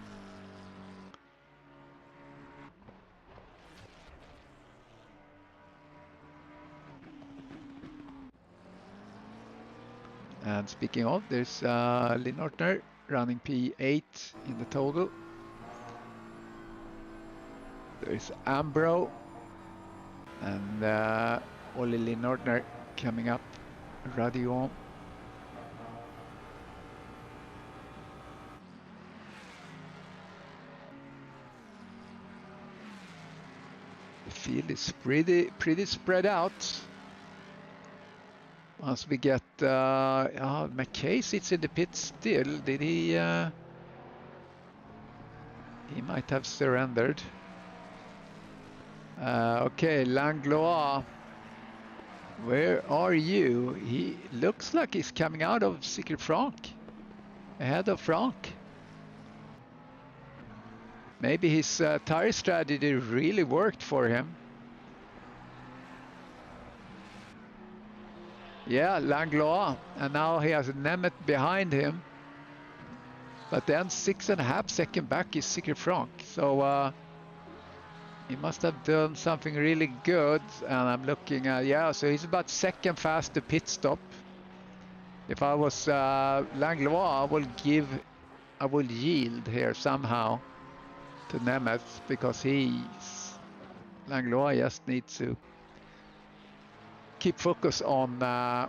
S1: And speaking of, there's Lynn Ortner running P8 in the total. There's Ambro and Olli Lynn Ortner coming up, Radio. The field is pretty spread out. Once we get McKay sits in the pit still. Did he? He might have surrendered. Okay, Langlois, where are you? He looks like he's coming out of Secret Franck, ahead of Franck. Maybe his tire strategy really worked for him. Yeah, Langlois, and now he has Nemeth behind him. But then 6.5 seconds back is Secret Franck. So he must have done something really good. And I'm looking at, yeah, so he's about second faster pit stop. If I was Langlois, I will yield here somehow to Nemeth, because Langlois just needs to keep focus on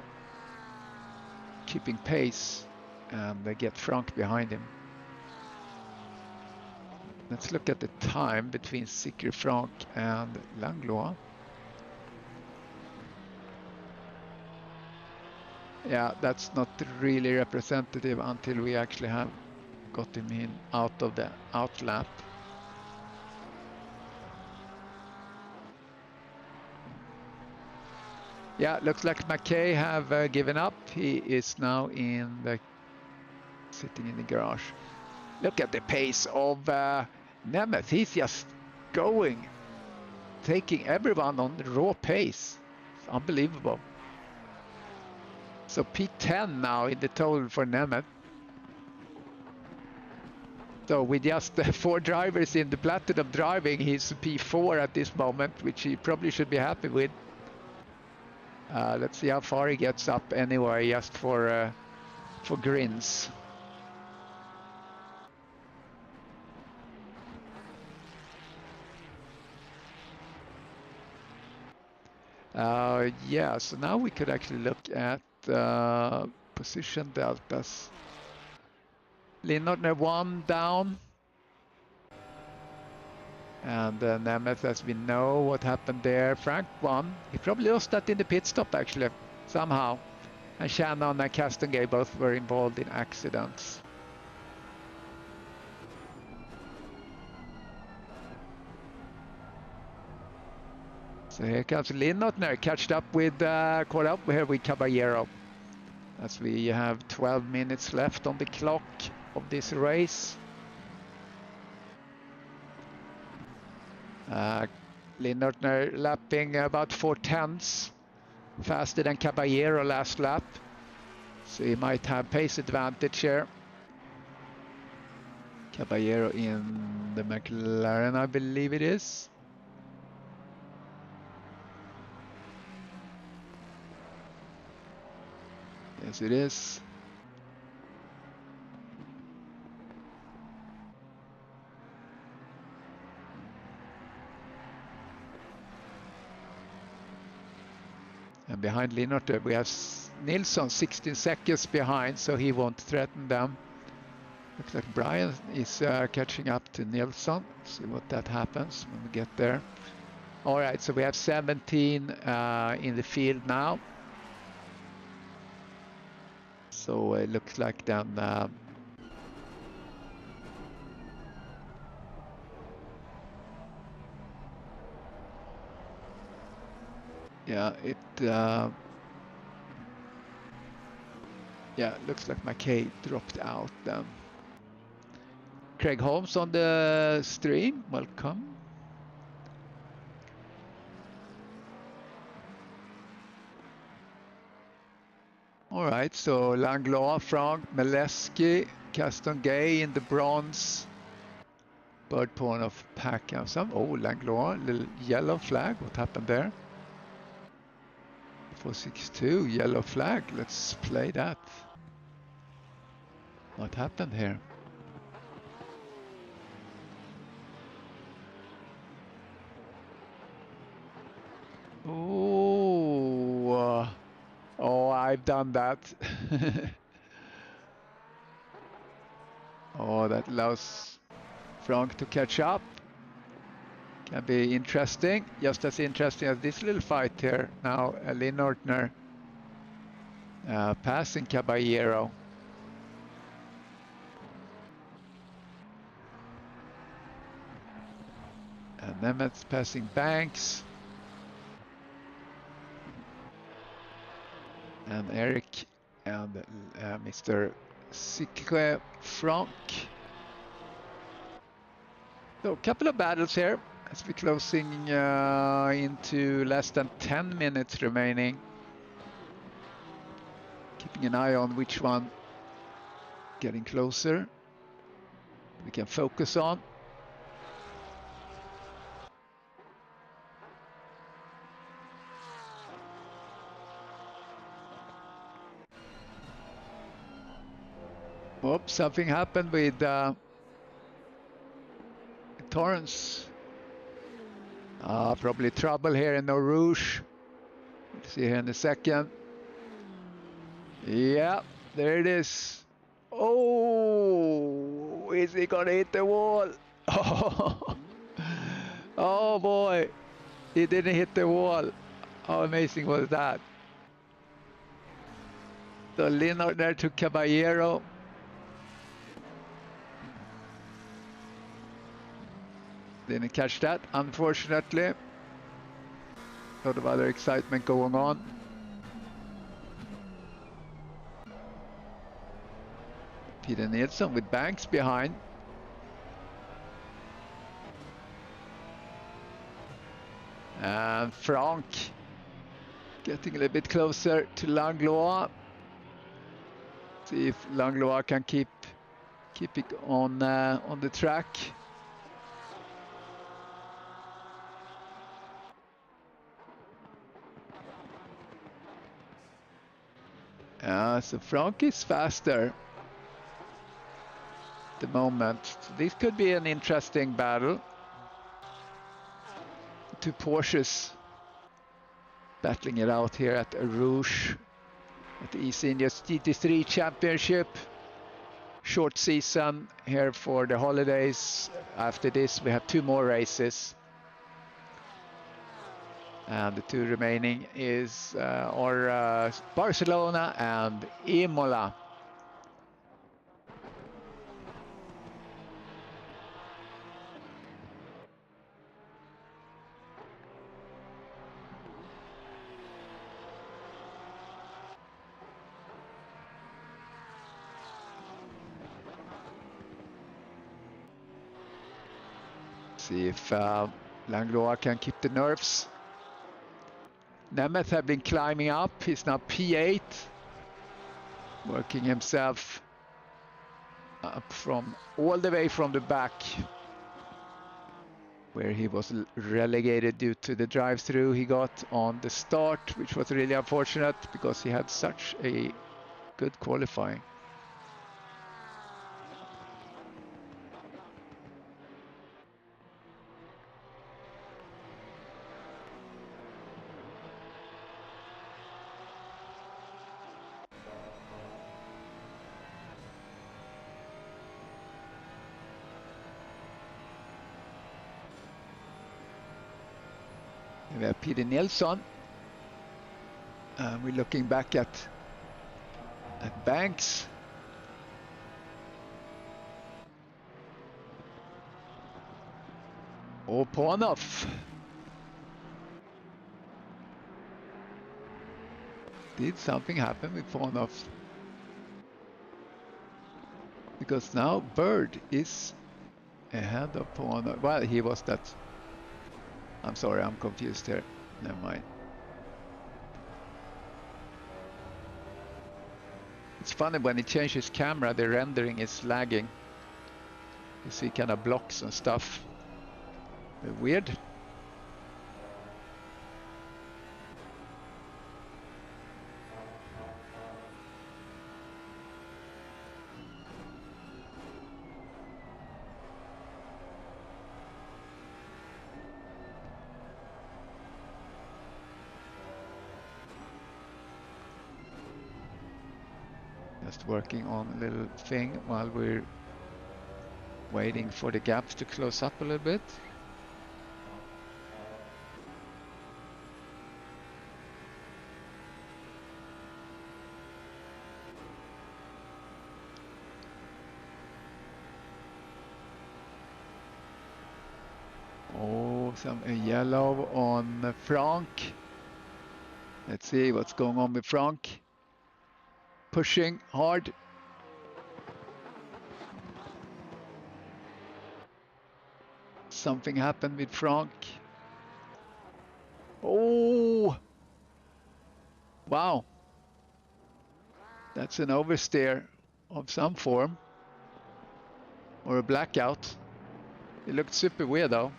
S1: keeping pace and get Franck behind him. Let's look at the time between Secret Franck and Langlois. Yeah, that's not really representative until we actually have got him in out of the out lap. Yeah, looks like McKay have given up. He is now sitting in the garage. Look at the pace of Nemeth. He's just going, taking everyone on the raw pace. It's unbelievable. So P10 now in the total for Nemeth. So with just 4 drivers in the Platinum driving, he's P4 at this moment, which he probably should be happy with. Let's see how far he gets up anyway, just for grins. Yeah, so now we could actually look at position deltas. Lynn Ortner 1 down. And Nemeth, as we know what happened there. Frank won. He probably lost that in the pit stop actually, somehow. And Shannon and Castongay both were involved in accidents. So here comes Lynn Ortner, caught up here with Caballero. As we have 12 minutes left on the clock of this race. Lynn Ortner lapping about 4/10 faster than Caballero last lap, so he might have pace advantage here. Caballero in the McLaren, I believe it is. Yes, it is. And behind Lynn Ortner we have Nilsson 16 seconds behind, so he won't threaten them. Looks like Brian is catching up to Nilsson. See what that happens when we get there. All right, so we have 17 in the field now. So it looks like then yeah, looks like McKay dropped out then. Craig Holmes on the stream, welcome. All right, so Langlois, Franck, Maleski, Castongay in the bronze. Bird pawn of Packham. Oh, Langlois, little yellow flag. What happened there? 462, yellow flag. Let's play that. What happened here? Oh, oh, I've done that. Oh, that allows Frank to catch up. Can be interesting, just as interesting as this little fight here. Now, Lynn Ortner passing Caballero. And Nemetz passing Banks. And Eric and Mr. Sikre Frank. So a couple of battles here as we're closing into less than 10 minutes remaining. Keeping an eye on which one getting closer we can focus on. Oops, something happened with Torrance. Probably trouble here in Eau Rouge. We'll see here in a second. Yeah, there it is. Oh, is he gonna hit the wall? Oh, oh boy, he didn't hit the wall. How amazing was that? So Leonard there to Caballero. Didn't catch that, unfortunately. A lot of other excitement going on. Peter Nilsson with Banks behind. And Frank getting a little bit closer to Langlois. See if Langlois can keep it on the track. So Frank is faster at the moment. So this could be an interesting battle. Two Porsches battling it out here at Rouge at the eSenior GT3 Championship. Short season here for the holidays. After this we have 2 more races. And the 2 remaining are Barcelona and Imola. See if Langlois can keep the nerves. Nemeth have been climbing up. He's now P8, working himself up from all the way from the back, where he was relegated due to the drive-through he got on the start, which was really unfortunate because he had such a good qualifying. We have Peter Nilsson. We're looking back at Banks. Oponov. Did something happen with Oponov? Because now Bird is ahead of Oponov. Well, he was that. I'm sorry, I'm confused here. Never mind. It's funny when he changes camera, the rendering is lagging. You see kind of blocks and stuff. Weird. just working on a little thing while we're waiting for the gaps to close up a little bit. Oh, a yellow on Frank. Let's see what's going on with Frank. Pushing hard. Something happened with Frank. Oh! Wow. That's an oversteer of some form. Or a blackout. It looked super weird though.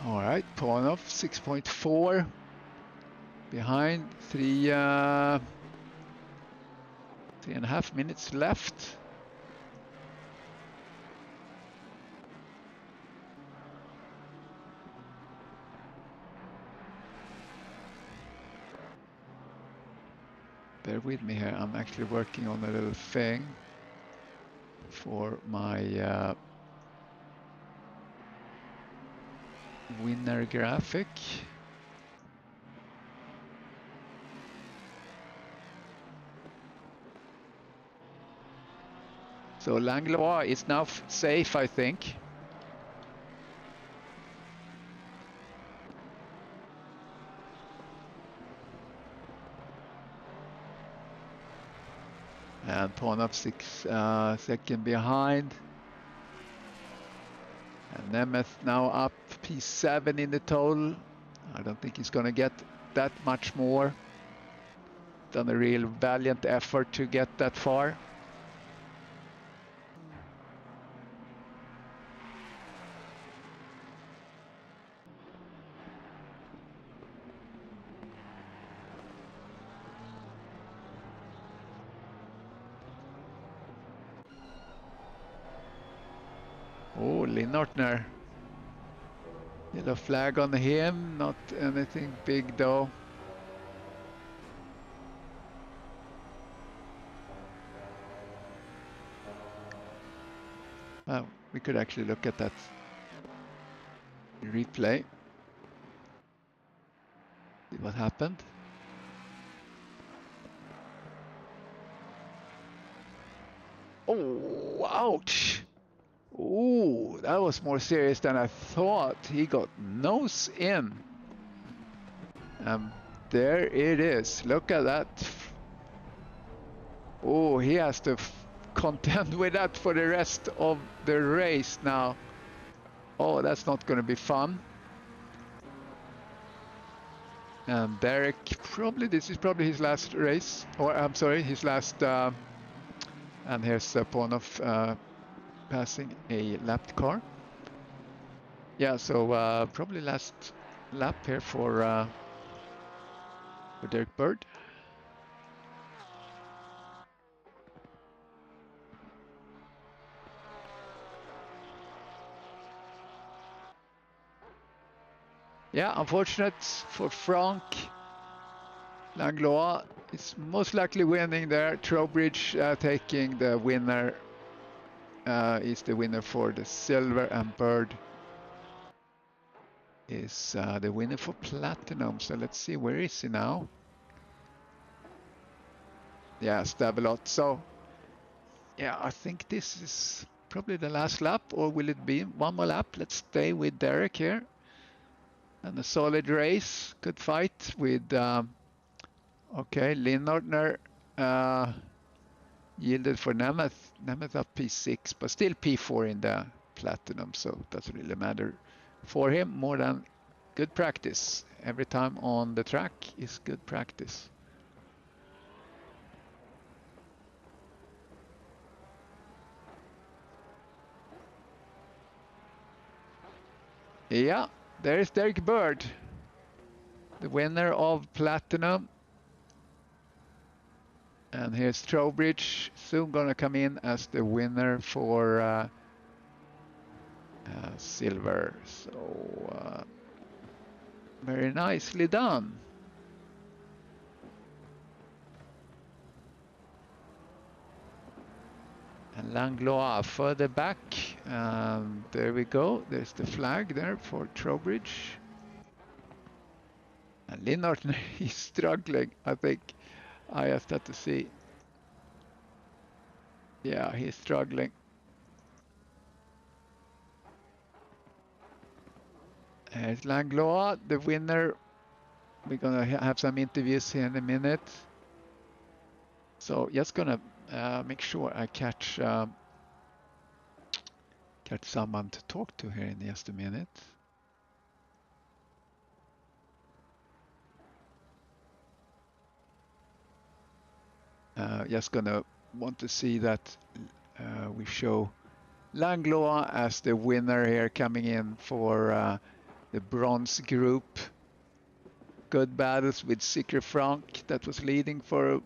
S1: All right, Ponov 6.4 behind 3.5 minutes left. Bear with me here, I'm actually working on a little thing for my winner graphic. So Langlois is now safe, I think. And Ponov 6 seconds behind. And Nemeth now up P7 in the total. I don't think he's going to get that much more. Done a real valiant effort to get that far. Oh, Linnortner. Yellow flag on him, not anything big though. We could actually look at that replay. See what happened. Oh, ouch! Ooh, that was more serious than I thought. He got nose in. There it is. Look at that. Oh, he has to contend with that for the rest of the race now. Oh, that's not going to be fun. And Derek, this is probably his last race. Or, I'm sorry, his last... and here's Ponov passing a lapped car. Yeah, so probably last lap here for Derek Bird. Yeah, unfortunate for Frank. Langlois is most likely winning there. Trowbridge taking the winner. Is the winner for the silver, and Bird is the winner for platinum. So let's see, where is he now? Yeah, Stavelot. So yeah, I think this is probably the last lap, or will it be one more lap? Let's stay with Derek here. And a solid race, good fight with, okay, Linnortner yielded for Nemeth. Nemeth up P6, but still P4 in the platinum, so it doesn't really matter for him more than good practice. Every time on the track is good practice. Yeah, there's Derek Bird, the winner of Platinum. And here's Trowbridge, soon gonna come in as the winner for silver. So very nicely done. And Langlois further back. There we go. There's the flag there for Trowbridge. And Linnart, he's struggling, I think. I just have to see. Yeah, he's struggling. There's Langlois, the winner. We're gonna have some interviews here in a minute. So just gonna make sure I catch someone to talk to here in just a minute. Just gonna want to see that we show Langlois as the winner here, coming in for the bronze group. Good battles with Sikre Frank, that was leading for a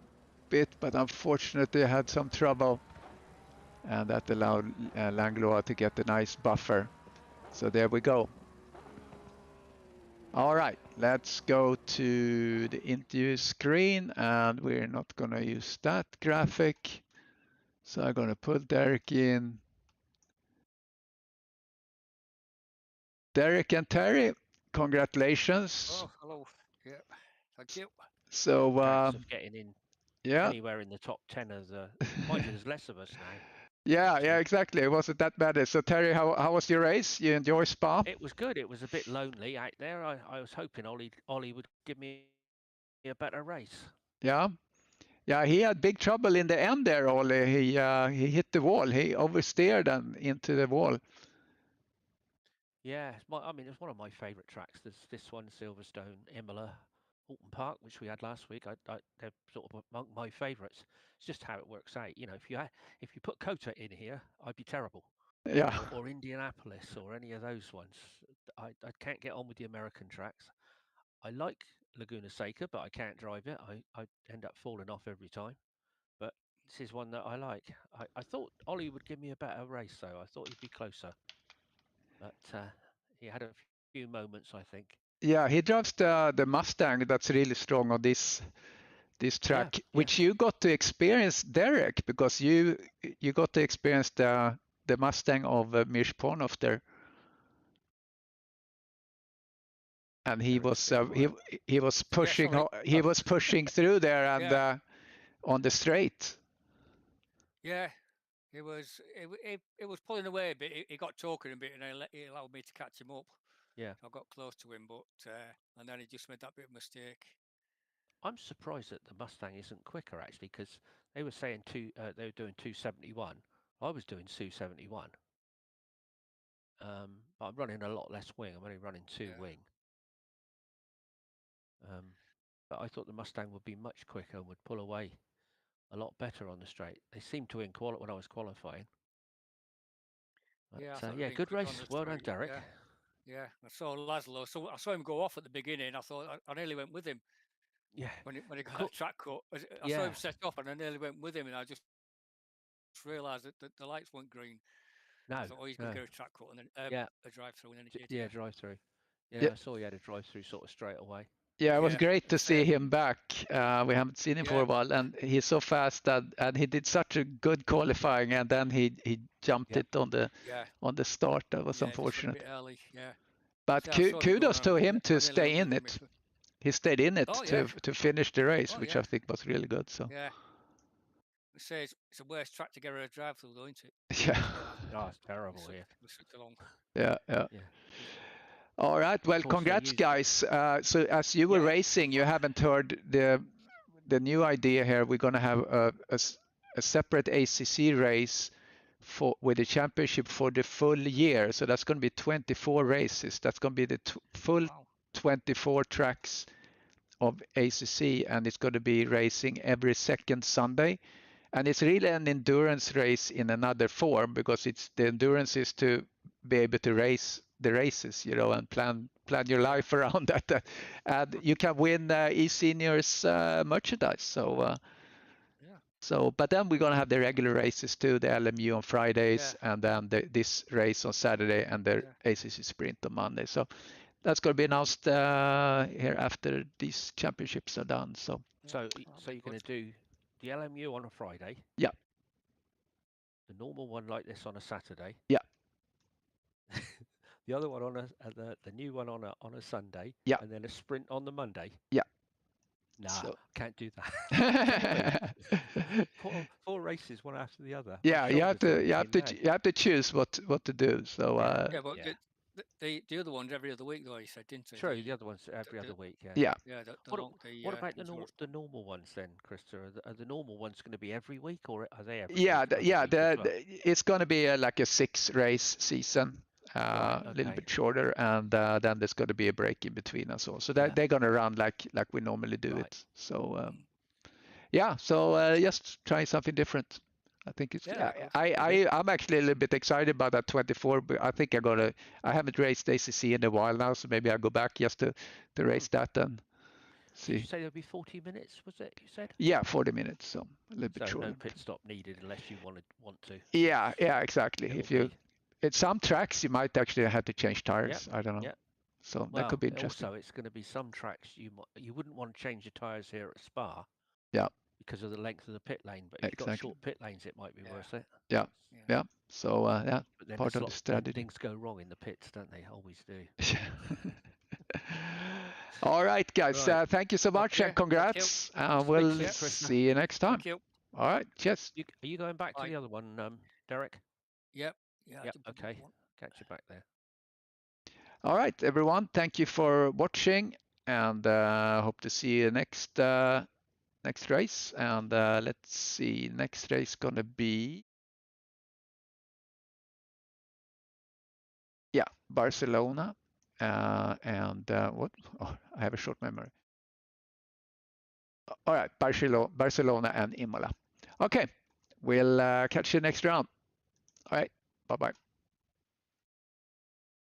S1: bit, but unfortunately had some trouble, and that allowed Langlois to get a nice buffer. So there we go. All right, let's go to the interview screen, and we're not gonna use that graphic. So I'm gonna put Derek in. Derek and Terry, congratulations.
S2: Oh, hello. Yeah, thank you.
S1: So
S3: Chance of getting in
S1: yeah,
S3: anywhere in the top 10 of the. Mind you, there's less of us now.
S1: yeah, exactly. It wasn't that bad. So Terry, how was your race? You enjoy Spa?
S3: It was good. It was a bit lonely out there. I was hoping Ollie would give me a better race.
S1: Yeah, yeah. He had big trouble in the end there, Ollie. He hit the wall. He oversteered and into the wall.
S3: Yeah, it's one of my favourite tracks. There's this one, Silverstone, Imola, Alton Park, which we had last week. They're sort of among my favourites. It's just how it works out. You know, if you put Kota in here, I'd be terrible.
S1: Yeah.
S3: Or Indianapolis or any of those ones. I can't get on with the American tracks. I like Laguna Seca, but I can't drive it. I end up falling off every time. But this is one that I like. I thought Ollie would give me a better race, though. I thought he'd be closer. But he had a few moments, I think.
S1: Yeah, he drives the Mustang that's really strong on this track, which you got to experience, Derek, because you got to experience the Mustang of Mirsch Pornoff there. And he was pushing through there and on the straight.
S2: Yeah, it was pulling away a bit. He got choking a bit, and he allowed me to catch him up.
S3: Yeah,
S2: so I got close to him, but and then he just made that bit of mistake.
S3: I'm surprised that the Mustang isn't quicker, actually, because they were saying they were doing 271. I was doing 271. But I'm running a lot less wing. I'm only running 2 wing. But I thought the Mustang would be much quicker and would pull away a lot better on the straight. They seemed to when I was qualifying. But, yeah, good race. Well done, Derek.
S2: Yeah, I saw Laszlo. So I saw him go off at the beginning. I thought I nearly went with him.
S3: Yeah.
S2: When he got that track cut, I saw him set off, and I nearly went with him, and I just realised that the lights weren't green.
S3: No.
S2: I thought, oh, he's going to get a track cut, and then a drive-through, and then he did.
S3: Yeah, drive-through. Yeah, I saw he had a drive-through sort of straight away.
S1: Yeah, it was great to see him back. We haven't seen him for a while, and he's so fast and he did such a good qualifying, and then he jumped it on the start. That was unfortunate.
S2: A bit early,
S1: but kudos to him to stay in it. He stayed in it to finish the race, which I think was really good. So
S2: yeah, I say it's a worse track to get a drive-through, though, isn't it?
S1: Yeah.
S3: Oh, it's terrible here.
S1: Yeah. All right. Well, congrats, guys. So as you were racing, you haven't heard the new idea here. We're going to have a separate ACC race with the championship for the full year. So that's going to be 24 races. That's going to be the full 24 tracks of ACC, and it's going to be racing every second Sunday. And it's really an endurance race in another form, because it's the endurance is to be able to race the races, you know, and plan your life around that. And you can win eSenior's merchandise. So but then we're gonna have the regular races too, the LMU on Fridays, and then this race on Saturday, and the ACC Sprint on Monday. So that's going to be announced here after these championships are done. So
S3: you're going to do the LMU on a Friday.
S1: Yeah.
S3: The normal one like this on a Saturday.
S1: Yeah.
S3: The other one on the new one on a Sunday.
S1: Yeah.
S3: And then a sprint on the Monday.
S1: Yeah.
S3: Nah, can't do that. four races, one after the other.
S1: Yeah, you have to choose what to do. So
S2: the other one's every other week, though, you said, didn't it?
S3: True, the other one's every other week.
S1: Yeah.
S3: What about the normal ones then, Krista? Are the normal ones going to be every week, or are they every
S1: week? It's going to be like a 6-race season. A little bit shorter, and then there's going to be a break in between and so on. So they're going to run like we normally do it. So just trying something different. I think it's. I'm actually a little bit excited about that 24. But I think I haven't raced ACC in a while now, so maybe I'll go back just to race that and see.
S3: Did you say there'll be 40 minutes? Was it you said?
S1: Yeah, 40 minutes. So a little bit shorter.
S3: No pit stop needed unless you want to.
S1: Yeah, exactly. At some tracks, you might actually have to change tires. I don't know. So that could be interesting.
S3: Also, it's going to be some tracks you wouldn't want to change your tires here at Spa.
S1: Yeah.
S3: Because of the length of the pit lane, but if you've got short pit lanes, it might be worth it.
S1: Yeah. So
S3: but then
S1: part of the strategy.
S3: Things go wrong in the pits, don't they? Always do.
S1: All right, guys. Thank you so much, and congrats. We'll see you next time.
S2: Thank you.
S1: All right. Cheers.
S3: Are you going back to the other one, Derek?
S2: Yep.
S3: Yeah. Okay. Catch you back there.
S1: All right, everyone. Thank you for watching, and hope to see you next race. And let's see, next race gonna be Barcelona. And what? Oh, I have a short memory. All right, Barcelona and Imola. Okay, we'll catch you next round. All right, bye-bye.